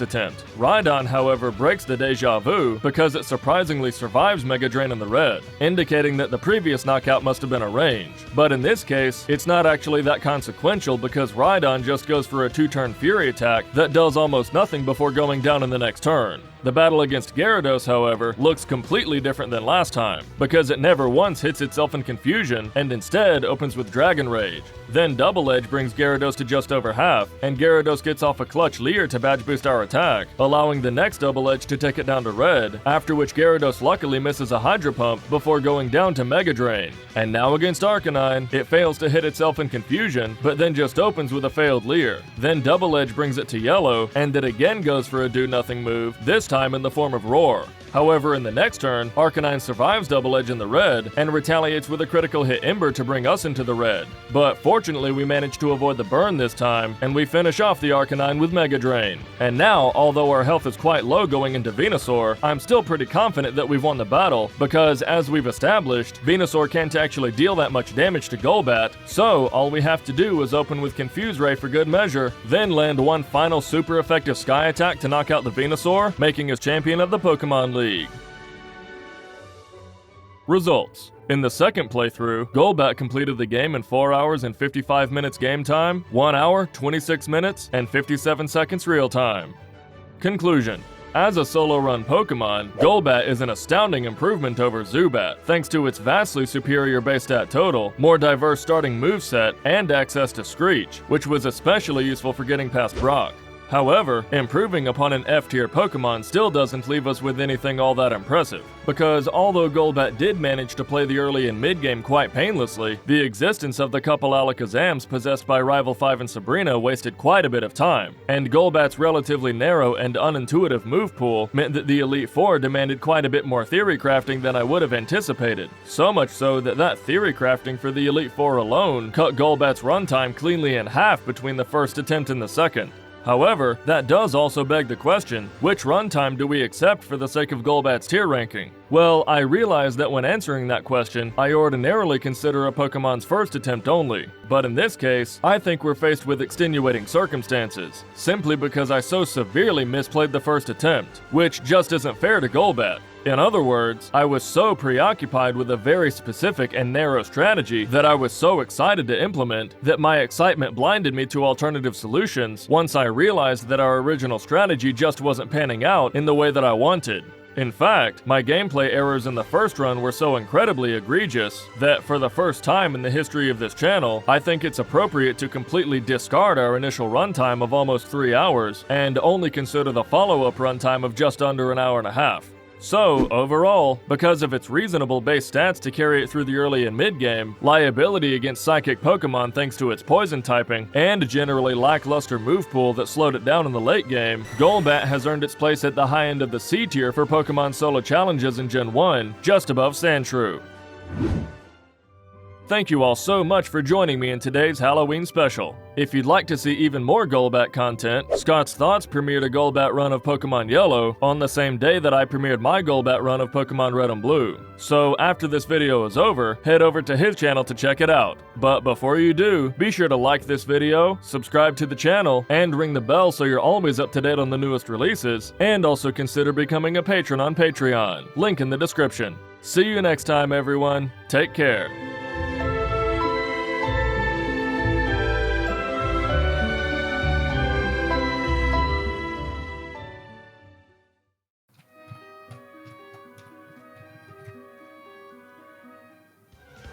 attempt. Rhydon, however, breaks the Deja Vu because it surprisingly survives Mega Drain in the red, indicating that the previous knockout must have been a range. But in this case, it's not actually that consequential because Rhydon just goes for a 2-turn Fury attack that does almost nothing before going down in the next turn. The battle against Gyarados, however, looks completely different than last time, because it never once hits itself in confusion, and instead opens with Dragon Rage. Then Double Edge brings Gyarados to just over half, and Gyarados gets off a clutch Leer to badge boost our attack, allowing the next Double Edge to take it down to red, after which Gyarados luckily misses a Hydro Pump before going down to Mega Drain. And now against Arcanine, it fails to hit itself in confusion, but then just opens with a failed Leer. Then Double Edge brings it to yellow, and it again goes for a do-nothing move, this time in the form of Roar. However, in the next turn, Arcanine survives Double Edge in the red, and retaliates with a critical hit Ember to bring us into the red. But fortunately we managed to avoid the burn this time, and we finish off the Arcanine with Mega Drain. And now, although our health is quite low going into Venusaur, I'm still pretty confident that we've won the battle, because as we've established, Venusaur can't actually deal that much damage to Golbat, so all we have to do is open with Confuse Ray for good measure, then land one final super effective Sky Attack to knock out the Venusaur, making us champion of the Pokemon League. Results. In the second playthrough, Golbat completed the game in 4 hours and 55 minutes game time, 1 hour, 26 minutes, and 57 seconds real time. Conclusion. As a solo run Pokemon, Golbat is an astounding improvement over Zubat, thanks to its vastly superior base stat total, more diverse starting moveset, and access to Screech, which was especially useful for getting past Brock. However, improving upon an F-tier Pokemon still doesn't leave us with anything all that impressive, because although Golbat did manage to play the early and mid-game quite painlessly, the existence of the couple Alakazams possessed by Rival 5 and Sabrina wasted quite a bit of time, and Golbat's relatively narrow and unintuitive move pool meant that the Elite Four demanded quite a bit more theory crafting than I would have anticipated, so much so that theory crafting for the Elite Four alone cut Golbat's runtime cleanly in half between the first attempt and the second. However, that does also beg the question, which runtime do we accept for the sake of Golbat's tier ranking? Well, I realize that when answering that question, I ordinarily consider a Pokemon's first attempt only, but in this case, I think we're faced with extenuating circumstances, simply because I so severely misplayed the first attempt, which just isn't fair to Golbat. In other words, I was so preoccupied with a very specific and narrow strategy that I was so excited to implement that my excitement blinded me to alternative solutions once I realized that our original strategy just wasn't panning out in the way that I wanted. In fact, my gameplay errors in the first run were so incredibly egregious that for the first time in the history of this channel, I think it's appropriate to completely discard our initial runtime of almost 3 hours and only consider the follow-up runtime of just under an hour and a half. So, overall, because of its reasonable base stats to carry it through the early and mid-game, liability against Psychic Pokemon thanks to its poison typing, and generally lackluster move pool that slowed it down in the late game, Golbat has earned its place at the high end of the C tier for Pokemon Solo Challenges in Gen 1, just above Sandshrew. Thank you all so much for joining me in today's Halloween special. If you'd like to see even more Golbat content, Scott's Thoughts premiered a Golbat run of Pokemon Yellow on the same day that I premiered my Golbat run of Pokemon Red and Blue. So after this video is over, head over to his channel to check it out. But before you do, be sure to like this video, subscribe to the channel, and ring the bell so you're always up to date on the newest releases, and also consider becoming a patron on Patreon. Link in the description. See you next time, everyone. Take care.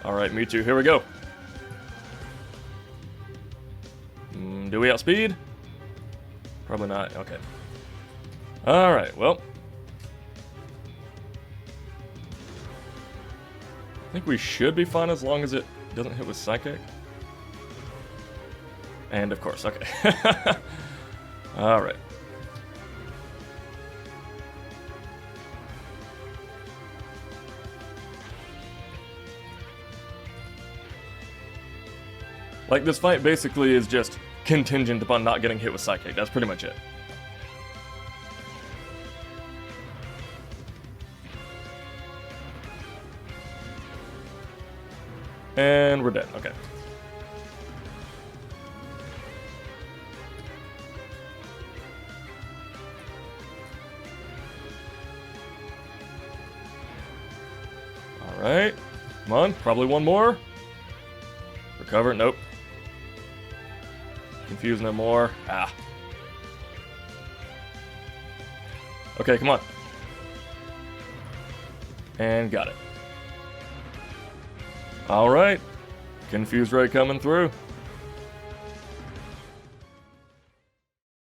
Alright, Mewtwo, here we go. Do we outspeed? Probably not, okay. Alright, well. I think we should be fine as long as it doesn't hit with Psychic. And of course, okay. Alright. Like, this fight basically is just contingent upon not getting hit with Psychic. That's pretty much it. And we're dead. Okay. Alright. Come on. Probably one more. Recover. Nope. Confuse no more. Ah. Okay, come on. And got it. Alright. Confuse Ray coming through.